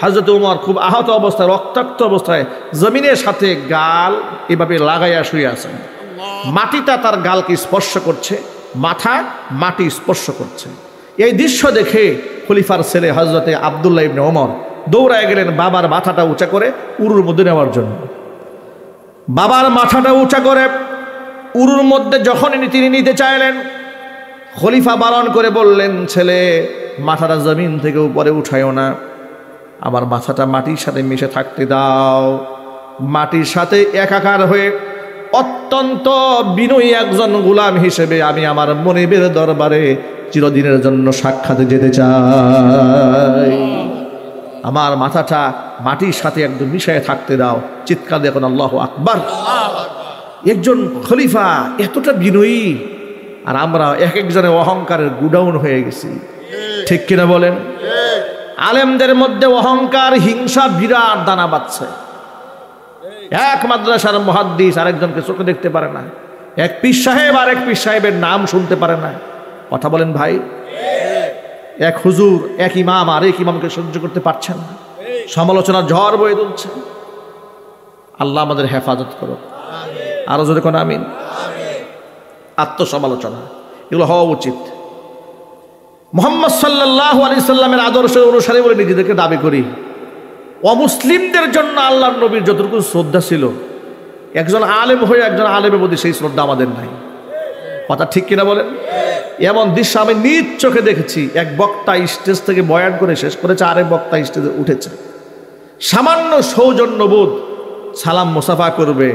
হযরত উমর খুব আহত অবস্থায়, রক্তাক্ত অবস্থায় জমিনের সাথে গাল এভাবে লাগাইয়া শুয়ে আছেন। মাটিটা তার গালকে স্পর্শ করছে, মাথা মাটি স্পর্শ করছে। এই দৃশ্য দেখে খলিফার ছেলে হযরতে আব্দুল্লাহ ইবনে ওমর দৌড়ায় গেলেন বাবার মাথাটা উঁচা করে উরুর মধ্যে নেওয়ার জন্য। বাবার মাথাটা উঁচা করে উরুর মধ্যে যখন তিনি নিতে চাইলেন, খলিফা বারণ করে বললেন, ছেলে, মাথাটা জমিন থেকে উপরে উঠায়ও না, আমার মাথাটা মাটির সাথে মিশে থাকতে দাও। মাটির সাথে একাকার হয়ে অত্যন্ত বিনয়ী একজন গোলাম হিসেবে আমি আমার মনিবের দরবারে চিরদিনের জন্য সাক্ষাতে যেতে চাই। আমার মাথাটা মাটির সাথে একদম মিশায় থাকতে দাও। চিৎকার দেখুন আল্লাহু আকবার। একজন খলিফা এতটা বিনয়ী, আর আমরা এক একজনের অহংকারের গুডাউন হয়ে গেছি। ঠিক কিনা বলেন? আলেমদের মধ্যে অহংকার, হিংসা বিরাট দানা বাঁধছে। এক মাদ্রাসার মুহাদ্দিস আরেকজনকে চোখে দেখতে পারে না, এক পীর সাহেব আর এক পীর সাহেবের নাম শুনতে পারে না। কথা বলেন ভাই? এক হুজুর, এক ইমাম আর এক ইমামকে সহ্য করতে পারছেন না, সমালোচনার ঝড় বয়ে তুলছে। আল্লাহ আমাদের হেফাজত করো। আরো জোরে কোন আমিন। আত্মসমালোচনা এগুলো হওয়া উচিত। মুহাম্মদ সাল্লাল্লাহু আলাইহি সাল্লামের আদর্শ অনুসারী বলে নিজেদেরকে দাবি করি। অমুসলিমদের জন্য আল্লাহর নবীর যতটুকু শ্রদ্ধা ছিল, একজন আলেম হয়ে একজন আলেমের প্রতি সেই শ্রদ্ধা আমাদের নাই। কথা ঠিক কিনা বলেন? এমন দৃশ্য আমি নিজ চোখে দেখেছি। এক বক্তা স্টেজ থেকে বয়ান করে শেষ করেছে, আরেক বক্তা স্টেজে উঠেছে, সামান্য সৌজন্যবোধ সালাম মুসাফা করবে,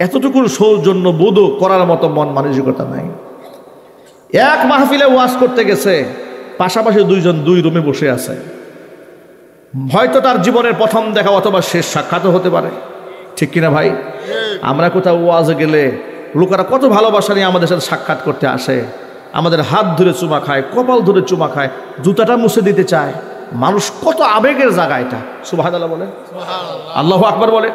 এতটুকু সৌজন্যবোধও করার মতো মন মানসিকতা নাই। এক মাহফিলে ওয়াজ করতে গেছে, পাশাপাশি দুইজন দুই রুমে বসে আছে। হয়তো তার জীবনের প্রথম দেখা অথবা শেষ সাক্ষাৎও হতে পারে। ঠিক কিনা ভাই? আমরা কোথাও ওয়াজে গেলে লোকেরা কত ভালোবাসা নিয়ে আমাদের সাথে সাক্ষাৎ করতে আসে, আমাদের হাত ধরে চুমা খায়, কপাল ধরে চুমা খায়, জুতাটা মুছে দিতে চায়। মানুষ কত আবেগের জায়গা এটা, সুবহানাল্লাহ বলে, আল্লাহু আকবার বলে।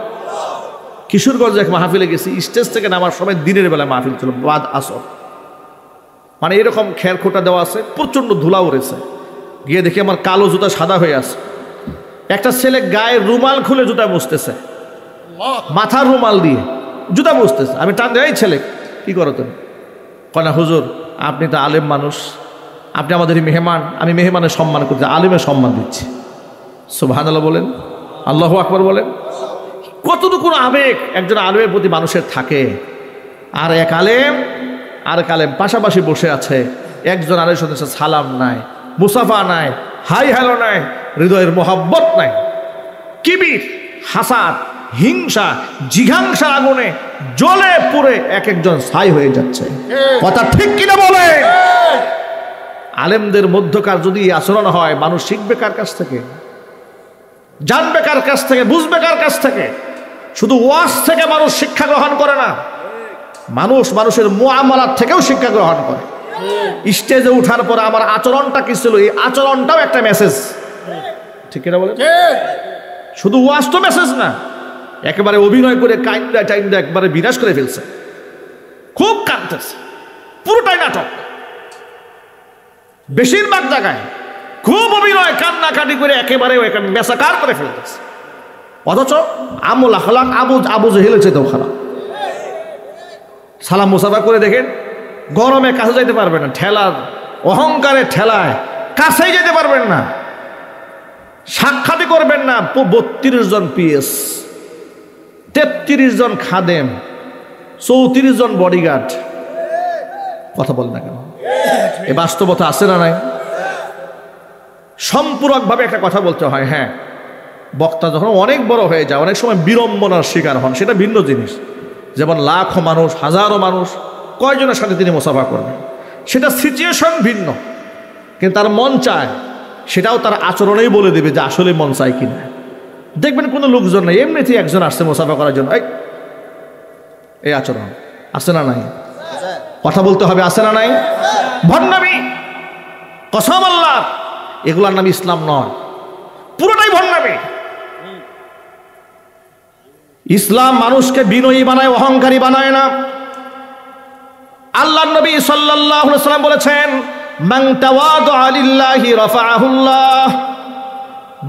কিশোরগঞ্জে এক মাহফিলে গেছি, স্টেজ থেকে নামার সময় দিনের বেলা মাহফিল ছিল, বাদ আসর, মানে এরকম খেরখোটা দেওয়া আছে, প্রচণ্ড ধুলা উড়েছে। গিয়ে দেখি আমার কালো জুতা সাদা হয়ে আছে। একটা ছেলে গায়ে রুমাল খুলে জুতা মুছতেছে, মাথার রুমাল দিয়ে জুতা মুছতেছে। আমি টান দেয়, এই ছেলে কি করো তুমি? কনা হুজুর আপনি তো আলেম মানুষ, আপনি আমাদের মেহমান, আমি মেহমানের সম্মান করছি, আলেমের সম্মান দিচ্ছি। সুবহানাল্লাহ বলেন, আল্লাহু আকবার বলেন। কতটুকু আবেগ একজন আলেমের প্রতি মানুষের থাকে। আর এক আলেম পাশাপাশি বসে আছে, একজন আলেমের সাথে সালাম নাই, মুসাফা নাই, হাই হ্যালো নাই, হৃদয়ের মোহাব্বত নাই, কিবির, হাসাদ, হিংসা, জিঘাংসা আগুনে জ্বলে পুড়ে এক একজন ছাই হয়ে যাচ্ছে। কথা ঠিক কিনা বলে? আলেমদের মধ্যকার যদি আচরণ হয়, মানুষ শিখবে কার কাছ থেকে? জানবে কার কাছ থেকে? বুঝবে কার কাছ থেকে? শুধু ওয়াজ থেকে মানুষ শিক্ষা গ্রহণ করে না, মানুষ মানুষের মুআমালাত থেকেও শিক্ষা গ্রহণ করে। স্টেজে উঠার পরে আমার আচরণটা কি ছিল, এই আচরণটাও একটা মেসেজ, ঠিক কিনা বলে? শুধু ওয়াজ তো মেসেজ না, একেবারে অভিনয় করে কাইন্দা টাইন্দা একবারে বিনাশ করে ফেলছে, খুব কাঁদতেছে, পুরোটাই নাটক। বেশিরভাগ জায়গায় খুব অভিনয়, কান্নাকাটি করে একেবারে মেসাকার করে ফেলতেছে, অথচ আমল আখলাক আবু জেহেলের চেয়েও খারাপ। সালাম মুসাফা করে দেখেন, গরমে কাছে যাইতে পারবেন না, ঠেলার অহংকারের ঠেলায় কাছেই যেতে পারবেন না, সাক্ষাৎই করবেন না। 32 জন পিএস, 33 জন খাদেম, 34 জন বডিগার্ড। কথা বল না কেন? এ বাস্তবতা আছে না নাই? সম্পূরকভাবে একটা কথা বলতে হয়। হ্যাঁ, বক্তা যখন অনেক বড় হয়ে যায়, অনেক সময় বিড়ম্বনার শিকার হন, সেটা ভিন্ন জিনিস। যেমন লাখো মানুষ, হাজারো মানুষ, কয়জনের সাথে তিনি মুসাফা করবেন, সেটা সিচুয়েশন ভিন্ন, কিন্তু তার মন চায়, সেটাও তার আচরণেই বলে দেবে যে আসলে মন চায় কিনা। দেখবেন কোনো লোকজন নেই, এমনিতেই একজন আসছে মুসাফা করার জন্য, এই আচরণ আছে না নাই? কথা বলতে হবে, আছে না নাই? ভণ্ডামি, কসম আল্লাহ, এগুলার নাম ইসলাম নয়, পুরোটাই ভণ্ডামি। ইসলাম মানুষকে বিনয়ী বানায়, অহংকারী বানায় না। আল্লাহর নবী সাল্লাল্লাহু আলাইহি ওয়াসাল্লাম বলেছেন, মান তাওয়াদা লিল্লাহি রাফাআহুল্লাহ,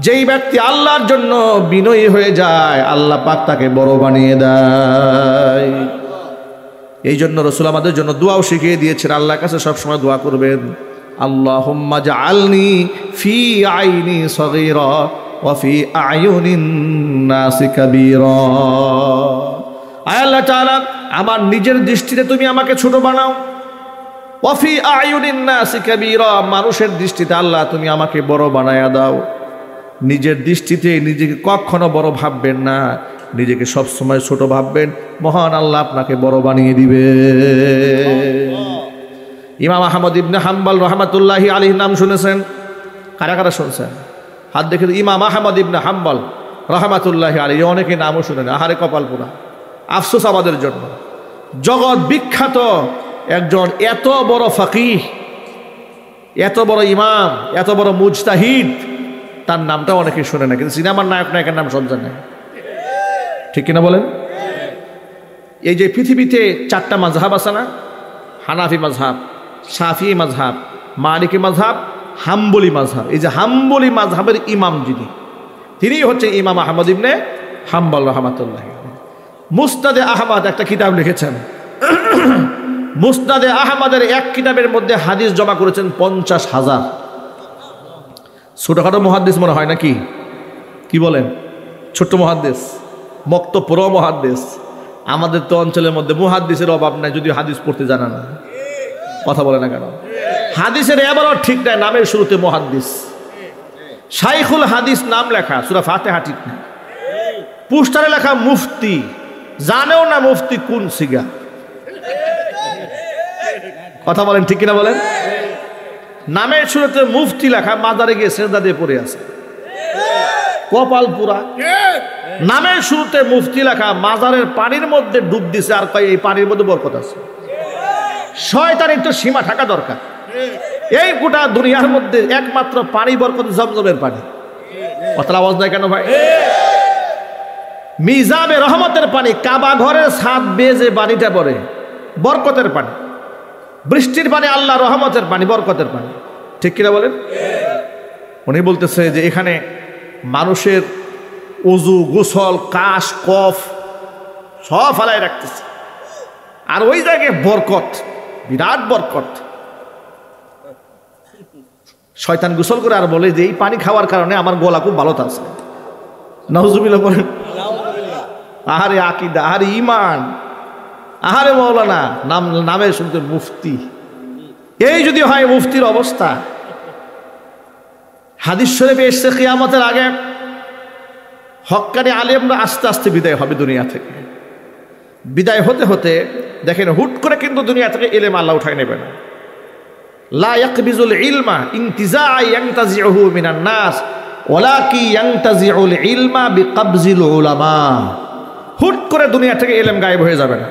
যেই ব্যক্তি আল্লাহর জন্য বিনয়ী হয়ে যায়, আল্লাহ পাক তাকে বড় বানিয়ে দেয়। এই জন্য রাসূল আমাদের জন্য দোয়াও শিখিয়ে দিয়েছেন, আল্লাহর কাছে সবসময় দোয়া করবেন, আল্লাহুম্মা জাআলনি ফি আইনি সগীরা ওয়া ফি আয়ুনিন নাসি কাবীরা। আয় আল্লাহ তাআলা, আমার নিজের দৃষ্টিতে তুমি আমাকে ছোট বানাও, ওয়া ফি আয়ুনিন নাসি কাবীরা, মানুষের দৃষ্টিতে আল্লাহ তুমি আমাকে বড় বানায়া দাও। নিজের দৃষ্টিতে নিজেকে কখনো বড় ভাববেন না, নিজেকে সবসময় ছোট ভাববেন, মহান আল্লাহ আপনাকে বড় বানিয়ে দিবে। ইমাম আহমদ ইবনে হাম্বল রহমাতুল্লাহি আলাইহির নাম শুনেছেন? কারা কারা শুনছেন? হাত দেখে। ইমাম আহমদ ইবনে হাম্বল রহমাতুল্লাহি আলাইহি, অনেকে নামও শুনেন, আহারে কপাল পোড়া, আফসোস আমাদের জন্য। জগৎ বিখ্যাত একজন এত বড় ফাকিহ, এত বড় ইমাম, এত বড় মুজতাহিদ, তার নামটা অনেকে শুনে না, কিন্তু সিনেমার নায়ক নায়কের নাম সব জানে, ঠিক কিনা বলেন? এই যে পৃথিবীতে 4টা মাযহাব আছে না, হানাফি মাযহাব, শাফিঈ মাযহাব, মালিকি মাযহাব, হাম্বলি মাযহাব। এই যে হাম্বলি মাযহাবের ইমাম যিনি, তিনি হচ্ছে ইমাম আহমদ ইবনে হাম্বল রাহমাতুল্লাহ। মুসনাদে আহমদ একটা কিতাব লিখেছেন, মুসনাদে আহমদের এক কিতাবের মধ্যে হাদিস জমা করেছেন 50,000। ছোটখাটো মুহাদ্দিস মনে হয় নাকি? কি বলেন? ছোট্ট মুহাদ্দিস, মক্তব পুরো মুহাদ্দিস। আমাদের তো অঞ্চলের মধ্যে মুহাদ্দিসের অভাব নাই, যদি হাদিস পড়তে জানা না। কথা বলে না কেন? হাদিসের এবারও ঠিক নাই, নামের শুরুতে মুহাদ্দিস। শাইখুল হাদিস নাম লেখা, সূরা ফাতিহা ঠিক না, পোস্টারে লেখা মুফতি, জানেও না মুফতি কোন সিগা। কথা বলেন, ঠিক কিনা বলেন? নামের শুরুতে মুফতি লেখা, মাজারে গিয়ে সেজদা দিয়ে পড়ে আছে, কপাল পুরা। নামের শুরুতে মুফতি লেখা, মাজারের পানির মধ্যে ডুব দিছে, আর কয় এই পানির মধ্যে বরকত আছে। শয়তানের তো সীমা থাকা দরকার। এই গোটা দুনিয়ার মধ্যে একমাত্র পানি বরকত জমজমের পানি। কথা আওয়াজ নাই কেন ভাই? মিজাবে রহমতের পানি, কাবা ঘরের ছাদ বেয়ে যে পানিটা পড়ে বরকতের পানি, বৃষ্টির পানি আল্লাহ রহমতের পানি, বরকতের পানি। ঠিক কিনা বলেন? উনি বলতেছে যে এখানে মানুষের ওযু, গোসল, কাশ, কফ সব ফালায় রাখতেছে, আর ওই জায়গায় বরকত, বিরাট বরকত। শয়তান গোসল করে আর বলে যে এই পানি খাওয়ার কারণে আমার গলা খুব ভালো থাকছে। নাউজুবিল্লাহ বলেন। আহারে আকীদা, আহারে ঈমান, আহারে মাওলানা, নামে শুনতে মুফতি। এই যদি হয় মুফতির অবস্থা। হাদিস শরীফে এসেছে কিয়ামতের আগে হক্কানি আলেমরা আস্তে আস্তে বিদায় হবে দুনিয়া থেকে। বিদায় হতে হতে দেখেন হুট করে কিন্তু দুনিয়া থেকে ইলম আল্লাহ উঠাই নেবে না। লা ইয়াকবিজুল ইলমা ইনতিজাআ ইয়ানতাজিউহু মিনান নাস ওয়ালাকি ইয়ানতাজিউল ইলমা বিকবজিল উলামা। হুট করে দুনিয়া থেকে ইলম গায়েব হয়ে যাবে না।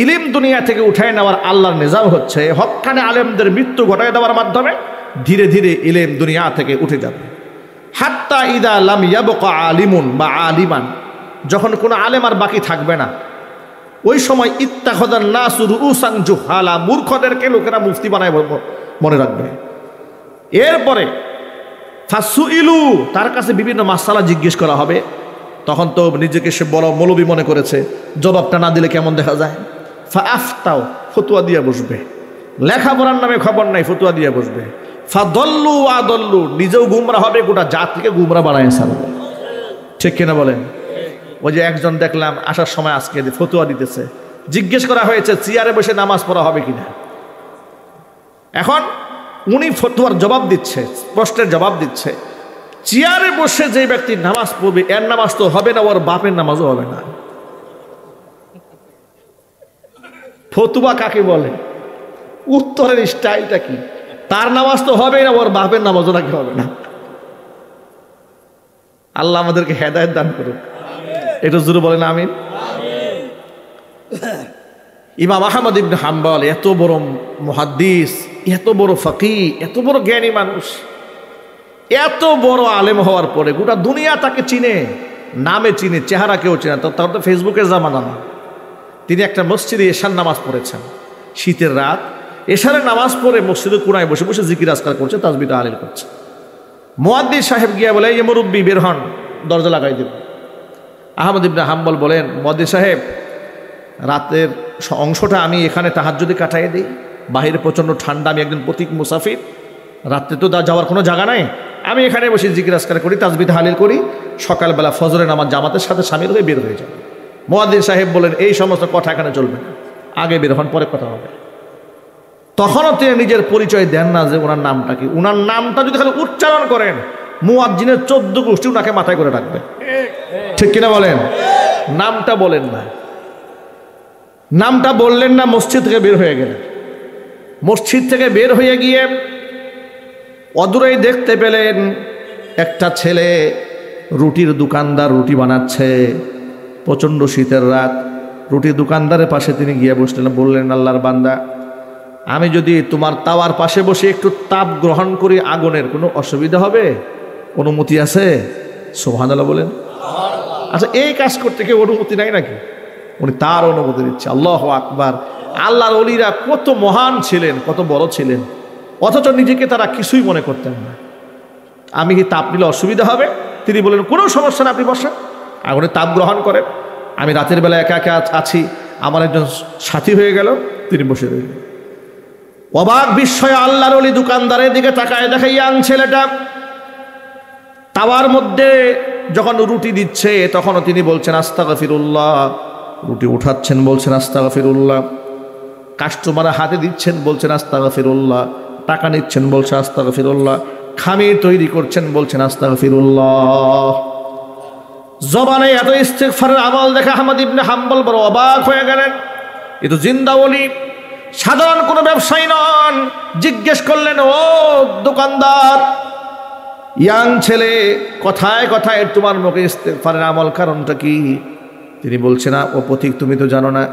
ইলম দুনিয়া থেকে উঠাই নেওয়ার আল্লাহর নিজাম হচ্ছে হক্কানি আলেমদের মৃত্যু ঘটায় দেওয়ার মাধ্যমে ধীরে ধীরে ইলম দুনিয়া থেকে উঠে যাবে। হাত্তা ইদা লাম ইয়াবকা আলিমুন বা আলিমান, যখন কোনো আলেম আর বাকি থাকবে না, ওই সময় ইত্তাখাযান নাসু রুউসান জুহালা, মূর্খদেরকে লোকেরা মুফতি বানায় মনে রাখবে। এরপরে ফাসুইলু, তার কাছে বিভিন্ন মাসালা জিজ্ঞেস করা হবে। তখন তো নিজেকে সে বড় মৌলবী মনে করেছে, জবাবটা না দিলে কেমন দেখা যায়। ফাআফতাও, ফতোয়া দিয়ে বসবে। লেখাপড়ার নামে খবর নাই, ফতোয়া দিয়ে বসবে। ফাদল্লু আদল্লু, নিজেও গুমরা হবে, গোটা জাতিকে গুমরা বানায় ছাড়বে। ঠিক কিনা বলেন? ওই যে একজন দেখলাম আসার সময় আজকে ফতোয়া দিতেছে, জিজ্ঞেস করা হয়েছে চেয়ারে বসে নামাজ পড়া হবে কিনা। এখন উনি ফতোয়ার জবাব দিচ্ছে, প্রশ্নের জবাব দিচ্ছে। চেয়ারে বসে যে ব্যক্তি নামাজ পড়বে এর নামাজ তো হবে না, ওর বাপের নামাজও হবে না। ফতোয়া কাকে বলে? উত্তরের স্টাইলটা কি? তার নামাজ তো হবে না, ওর বাপের নামাজও নাকি হবে না। আল্লাহ আমাদেরকে হেদায়েত দান করুক। এটা জোরে বলেন আমিন। ইমাম আহমদ ইবনে হাম্বল এত বড় মুহাদ্দিস, এত বড় ফাকিহ, এত বড় জ্ঞানী মানুষ, এত বড় আলেম হওয়ার পরে গোটা দুনিয়া তাকে চিনে, নামে চিনে, চেহারা কেউ চিনে। তার তো ফেসবুকের জামানা না। তিনি একটা মসজিদে এশার নামাজ পড়েছেন শীতের রাত। এশারের নামাজ পড়ে মসজিদে কোনায় বসে বসে জিকির আজকার করছে, তাসবিহ তাহলিল করছে। মুয়াদ্দিস সাহেব গিয়া বলে, এই মুরব্বী বের হন, দরজা লাগাই দেব। আহমদ ইবনে হাম্বল বলেন, মুয়াদ্দিস সাহেব, রাতের অংশটা আমি এখানে তাহাজ্জুদে কাটাই দিই। বাহিরে প্রচণ্ড ঠান্ডা, আমি একজন পথিক মুসাফির, রাত্রে তো যাওয়ার কোনো জায়গা নাই। আমি এখানে বসে জিকির আজকার করি, তাসবিহ তাহলিল করি, সকালবেলা ফজরের নামাজ জামাতের সাথে শামিল হয়ে বের হয়ে যাব। মুয়াদ্দিস সাহেব বলেন, এই সমস্ত কথা এখানে চলবে না, আগে বের হন, পরে কথা হবে। তখনও তিনি নিজের পরিচয় দেন না যে ওনার নামটা কি। ওনার নামটা যদি খালি উচ্চারণ করেন, মুয়াজ্জিনের 14 গোষ্ঠী ওনাকে মাথায় করে রাখবে। ঠিক কিনা বলেন? নামটা বলেন না, নামটা বললেন না, মসজিদ থেকে বের হয়ে গেলেন। মসজিদ থেকে বের হয়ে গিয়ে অদূরেই দেখতে পেলেন একটা ছেলে রুটির দোকানদার রুটি বানাচ্ছে। প্রচণ্ড শীতের রাত, রুটির দোকানদারের পাশে তিনি গিয়ে বসলেন। বললেন, আল্লাহর বান্দা, আমি যদি তোমার তাওয়ার পাশে বসে একটু তাপ গ্রহণ করি আগুনের, কোনো অসুবিধা হবে? অনুমতি আছে? সুবহানাল্লাহ বলেন। আচ্ছা, এই কাজ করতে কি অনুমতি নাই নাকি? উনি তার অনুমতি দিচ্ছে। আল্লাহু আকবার। আল্লাহর ওলিরা কত মহান ছিলেন, কত বড় ছিলেন, অথচ নিজেকে তারা কিছুই মনে করতেন না। আমি কি তাপ নিলে অসুবিধা হবে? তিনি বলেন, কোনো সমস্যা না, আপনি বসেন, আগুনে তাপ গ্রহণ করেন। আমি রাতের বেলা একা একা আছি, আমার একজন সাথী হয়ে গেল, তিনি বসে রইলেন। অবাক বিস্ময়ে আল্লাহর ওলি দোকানদারের দিকে তাকায়, দেখে ইয়াং ছেলেটা তাওয়ার মধ্যে যখন রুটি দিচ্ছে, তখনও তিনি বলছেন আস্তাগফিরুল্লাহ। রুটি উঠাচ্ছেন, বলছেন আস্তাগফিরুল্লাহ। কাস্টমার হাতে দিচ্ছেন, বলছেন আস্তাগফিরুল্লাহ। টাকা নিচ্ছেন, বলছেন আস্তাগফিরুল্লাহ। খামির তৈরি করছেন, বলছেন আস্তাগফিরুল্লাহ। জবানে এত ইস্তিগফারের আমল দেখে আহমদ ইবনে হাম্বল বড় অবাক হয়ে গেলেন। এ তো জিন্দা ওলি, সাধারণ কোনো ব্যবসায়ী নন। জিজ্ঞেস করলেন, ও দোকানদার, ইয়াং ছেলে, কথায় কথায় তোমার মুখে ইস্তিগফারের আমল, কারণটা কি? তিনি বলছেন, ও পথিক, তুমি তো জানো না,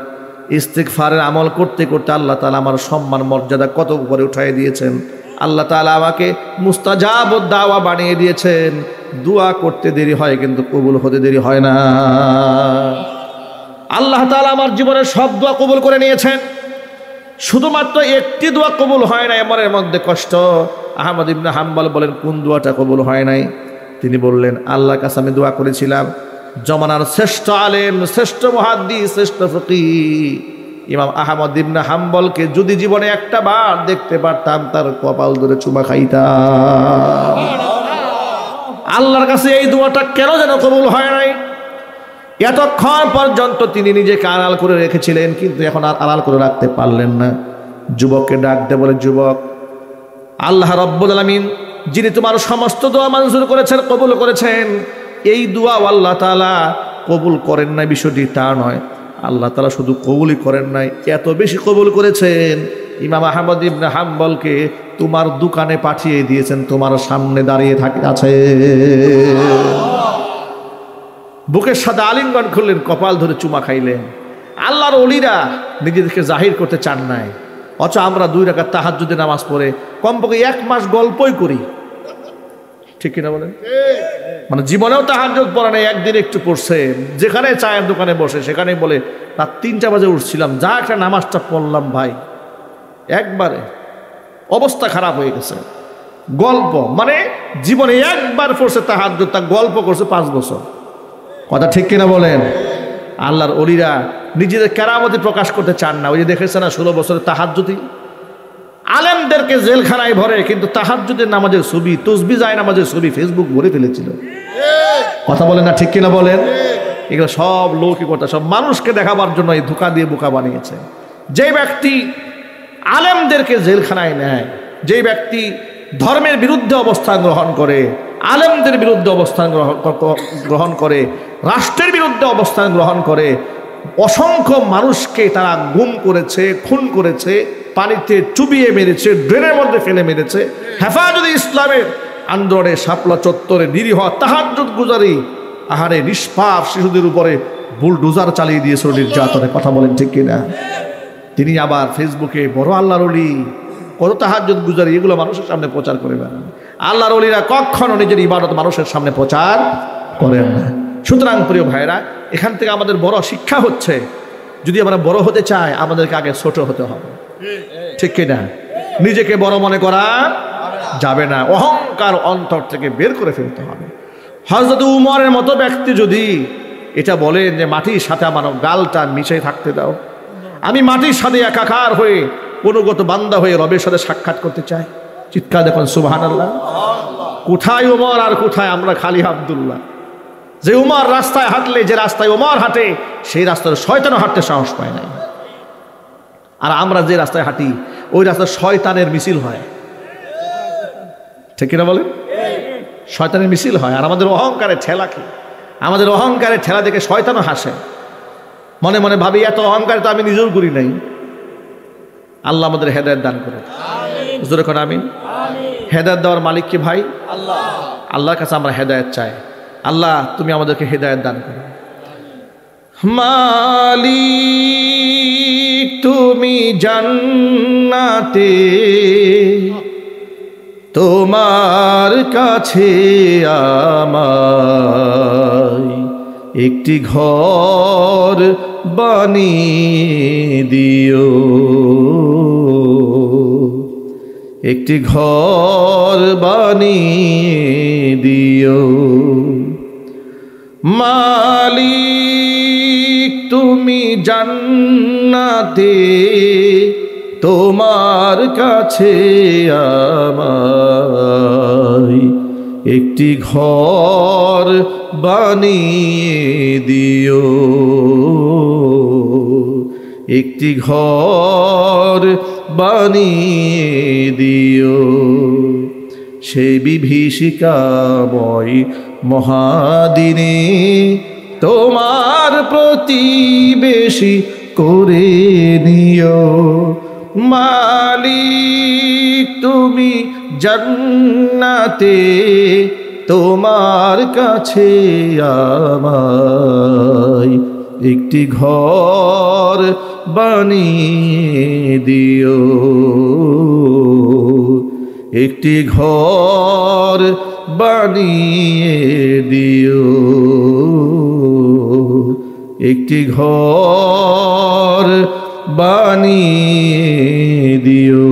ইস্তিগফারের আমল করতে করতে আল্লাহ তাআলা আমার সম্মান মর্যাদা কত উপরে উঠাই দিয়েছেন। আল্লাহ তাআলা আমাকে মুস্তাজাবুদ দাওয়া বানিয়ে দিয়েছেন। দোয়া করতে দেরি হয় কিন্তু কবুল হতে দেরি হয় না। আল্লাহ তাআলা আমার জীবনের সব দোয়া কবুল করে নিয়েছেন, শুধুমাত্র একটি দোয়া কবুল হয় না, মনের মধ্যে কষ্ট। আহমদ ইবনে হাম্বল বলেন, কোন দোয়াটা কবুল হয় নাই? তিনি বললেন, আল্লাহর কাছে আমি দোয়া করেছিলাম জমানার শ্রেষ্ঠ আলেম, শ্রেষ্ঠ মুহাদ্দিস, শ্রেষ্ঠ ফকিহ ইমাম আহমদ ইবনে হাম্বলকে যদি জীবনে একটা বার দেখতে পারতাম, তার কপাল ধরে চুমা খাইতাম। আল্লাহর কাছে এই দোয়াটা কেন যেন কবুল হয় নাই। এতক্ষণ পর্যন্ত তিনি নিজেকে আড়াল করে রেখেছিলেন, কিন্তু এখন আর আড়াল করে রাখতে পারলেন না। যুবককে ডাক দে, বলে, যুবক, আল্লাহ রাব্বুল আলামিন যিনি তোমার সমস্ত দোয়া মঞ্জুর করেছেন, কবুল করেছেন, এই দোয়া আল্লাহ তাআলা কবুল করেন নাই বিষয়টি তা নয়। আল্লাহ তাআলা শুধু কবুলই করেন নাই, এত বেশি কবুল করেছেন, ইমাম আহমদ ইবনে হাম্বলকে তোমার দোকানে পাঠিয়ে দিয়েছেন, তোমার সামনে দাঁড়িয়ে আছে। বুকের সাথে আলিঙ্গন করলেন, কপাল ধরে চুমা খাইলেন। আল্লাহর ওলিরা নিজেদেরকে জাহির করতে চান নাই, অথচ আমরা 2 রাকাত তাহাজ্জুদের নামাজ পড়ে কমপক্ষে 1 মাস গল্পই করি, ঠিক কিনা বলেন? মানে জীবনেও তাহাজ্জুদ পড়া নেই, একদিন একটু পড়ছে, যেখানে চায়ের দোকানে বসে সেখানেই বলে রাত 3টা বাজে উঠছিলাম, যা একটা নামাজটা পড়লাম ভাই, একবারে অবস্থা খারাপ হয়ে গেছে। গল্প মানে জীবনে একবার পড়ছে তাহাজ্জুদ, তা গল্প করছে 5 বছর। কথা ঠিক কিনা বলেন? আল্লাহর ওলিরা নিজেদের কেরামতি প্রকাশ করতে চান না। ওই যে দেখেছে না 16 বছরের তাহাজ্জুদি, আলেমদেরকে জেলখানায় ভরে, কিন্তু তাহাজ্জুদের নামাজের ছবি, তসবিহ যায় নামাজের ছবি ফেসবুক ভরে ফেলেছিল। কথা বলেন না, ঠিক কিনা বলেন? এগুলো সব লৌকিকতা, সব মানুষকে দেখাবার জন্য এই ধোঁকা দিয়ে বোকা বানিয়েছে। যে ব্যক্তি আলেমদেরকে জেলখানায় নেয়, যে ব্যক্তি ধর্মের বিরুদ্ধে অবস্থান গ্রহণ করে, আলেমদের বিরুদ্ধে অবস্থান গ্রহণ করে, রাষ্ট্রের বিরুদ্ধে অবস্থান গ্রহণ করে, অসংখ্য মানুষকে তারা গুম করেছে, খুন করেছে, পানিতে চুবিয়ে মেরেছে, ড্রেনের মধ্যে ফেলে মেরেছে। হেফাজতে ইসলামের আন্দোলনে শাপলা চত্বরে নিরীহ তাহাজ্জুদ গুজারি আহারে নিষ্পাপ শিশুদের উপরে বুলডোজার চালিয়ে দিয়েছিল নির্যাতনে। কথা বলেন ঠিক কিনা? তিনি আবার ফেসবুকে বড় আল্লাহর ওলি, কত তাহাজ্জুদ গুজারি, এগুলো মানুষের সামনে প্রচার করে বেড়ান। আল্লাহর ওলিরা কখনো নিজের ইবাদত মানুষের সামনে প্রচার করেন না। সুতরাং প্রিয় ভাইরা, এখান থেকে আমাদের বড় শিক্ষা হচ্ছে, যদি আমরা বড় হতে চাই আমাদেরকে আগে ছোট হতে হবে, ঠিক কিনা? নিজেকে বড় মনে করা যাবে না, অহংকার অন্তর থেকে বের করে ফেলতে হবে। হযরত উমরের মতো ব্যক্তি যদি এটা বলেন যে মাটির সাথে আমার গালটা মিশে থাকতে দাও, আমি মাটির সাথে একাকার হয়ে অনুগত বান্দা হয়ে রবের সাথে সাক্ষাৎ করতে চাই, চিৎকার দেখুন সুবহানাল্লাহ। কোথায় উমর আর কোথায় আমরা খালি আব্দুল্লাহ। যে উমর রাস্তায় হাঁটলে, যে রাস্তায় উমর হাঁটে, সেই রাস্তায় শয়তানও হাঁটতে সাহস পায় না। আর আমরা যে রাস্তায় হাঁটি, ওই রাস্তায় শয়তানের মিছিল হয়, ঠিক কিনা বলেন? শয়তানের মিছিল হয়। আর আমাদের অহংকারে ঠেলা খেয়ে, আমাদের অহংকারে ঠেলা দেখে শয়তানও হাসে, মনে মনে ভাবি এত অহংকার তো আমি নিজেও করি নাই। আল্লাহ আমাদের হেদায়েত দান করে, জোরে করে আমিন। হেদায়েত দেওয়ার মালিক কি ভাই? আল্লাহ। আল্লাহর কাছে আমরা হেদায়েত চাই। আল্লাহ তুমি আমাদেরকে হেদায়েত দান করো। মালিক তুমি জান্নাতে, তোমার কাছে আমায় একটি ঘর বানিয়ে দিও, একটি ঘর বানিয়ে দিও। মালিক তুমি জান্নাতে, তোমার কাছে আমায় একটি ঘর বানিয়ে দিও, একটি ঘর বানিয়ে দিও। সেই বিভীষিকাময় মহাদিনে তোমার প্রতিবেশী করে নিও। মালিক তুমি জান্নাতে, তোমার কাছে আমায় একটি ঘর বানিয়ে দিও, একটি ঘর বানিয়ে দিও, একটি ঘর বানিয়ে দিও।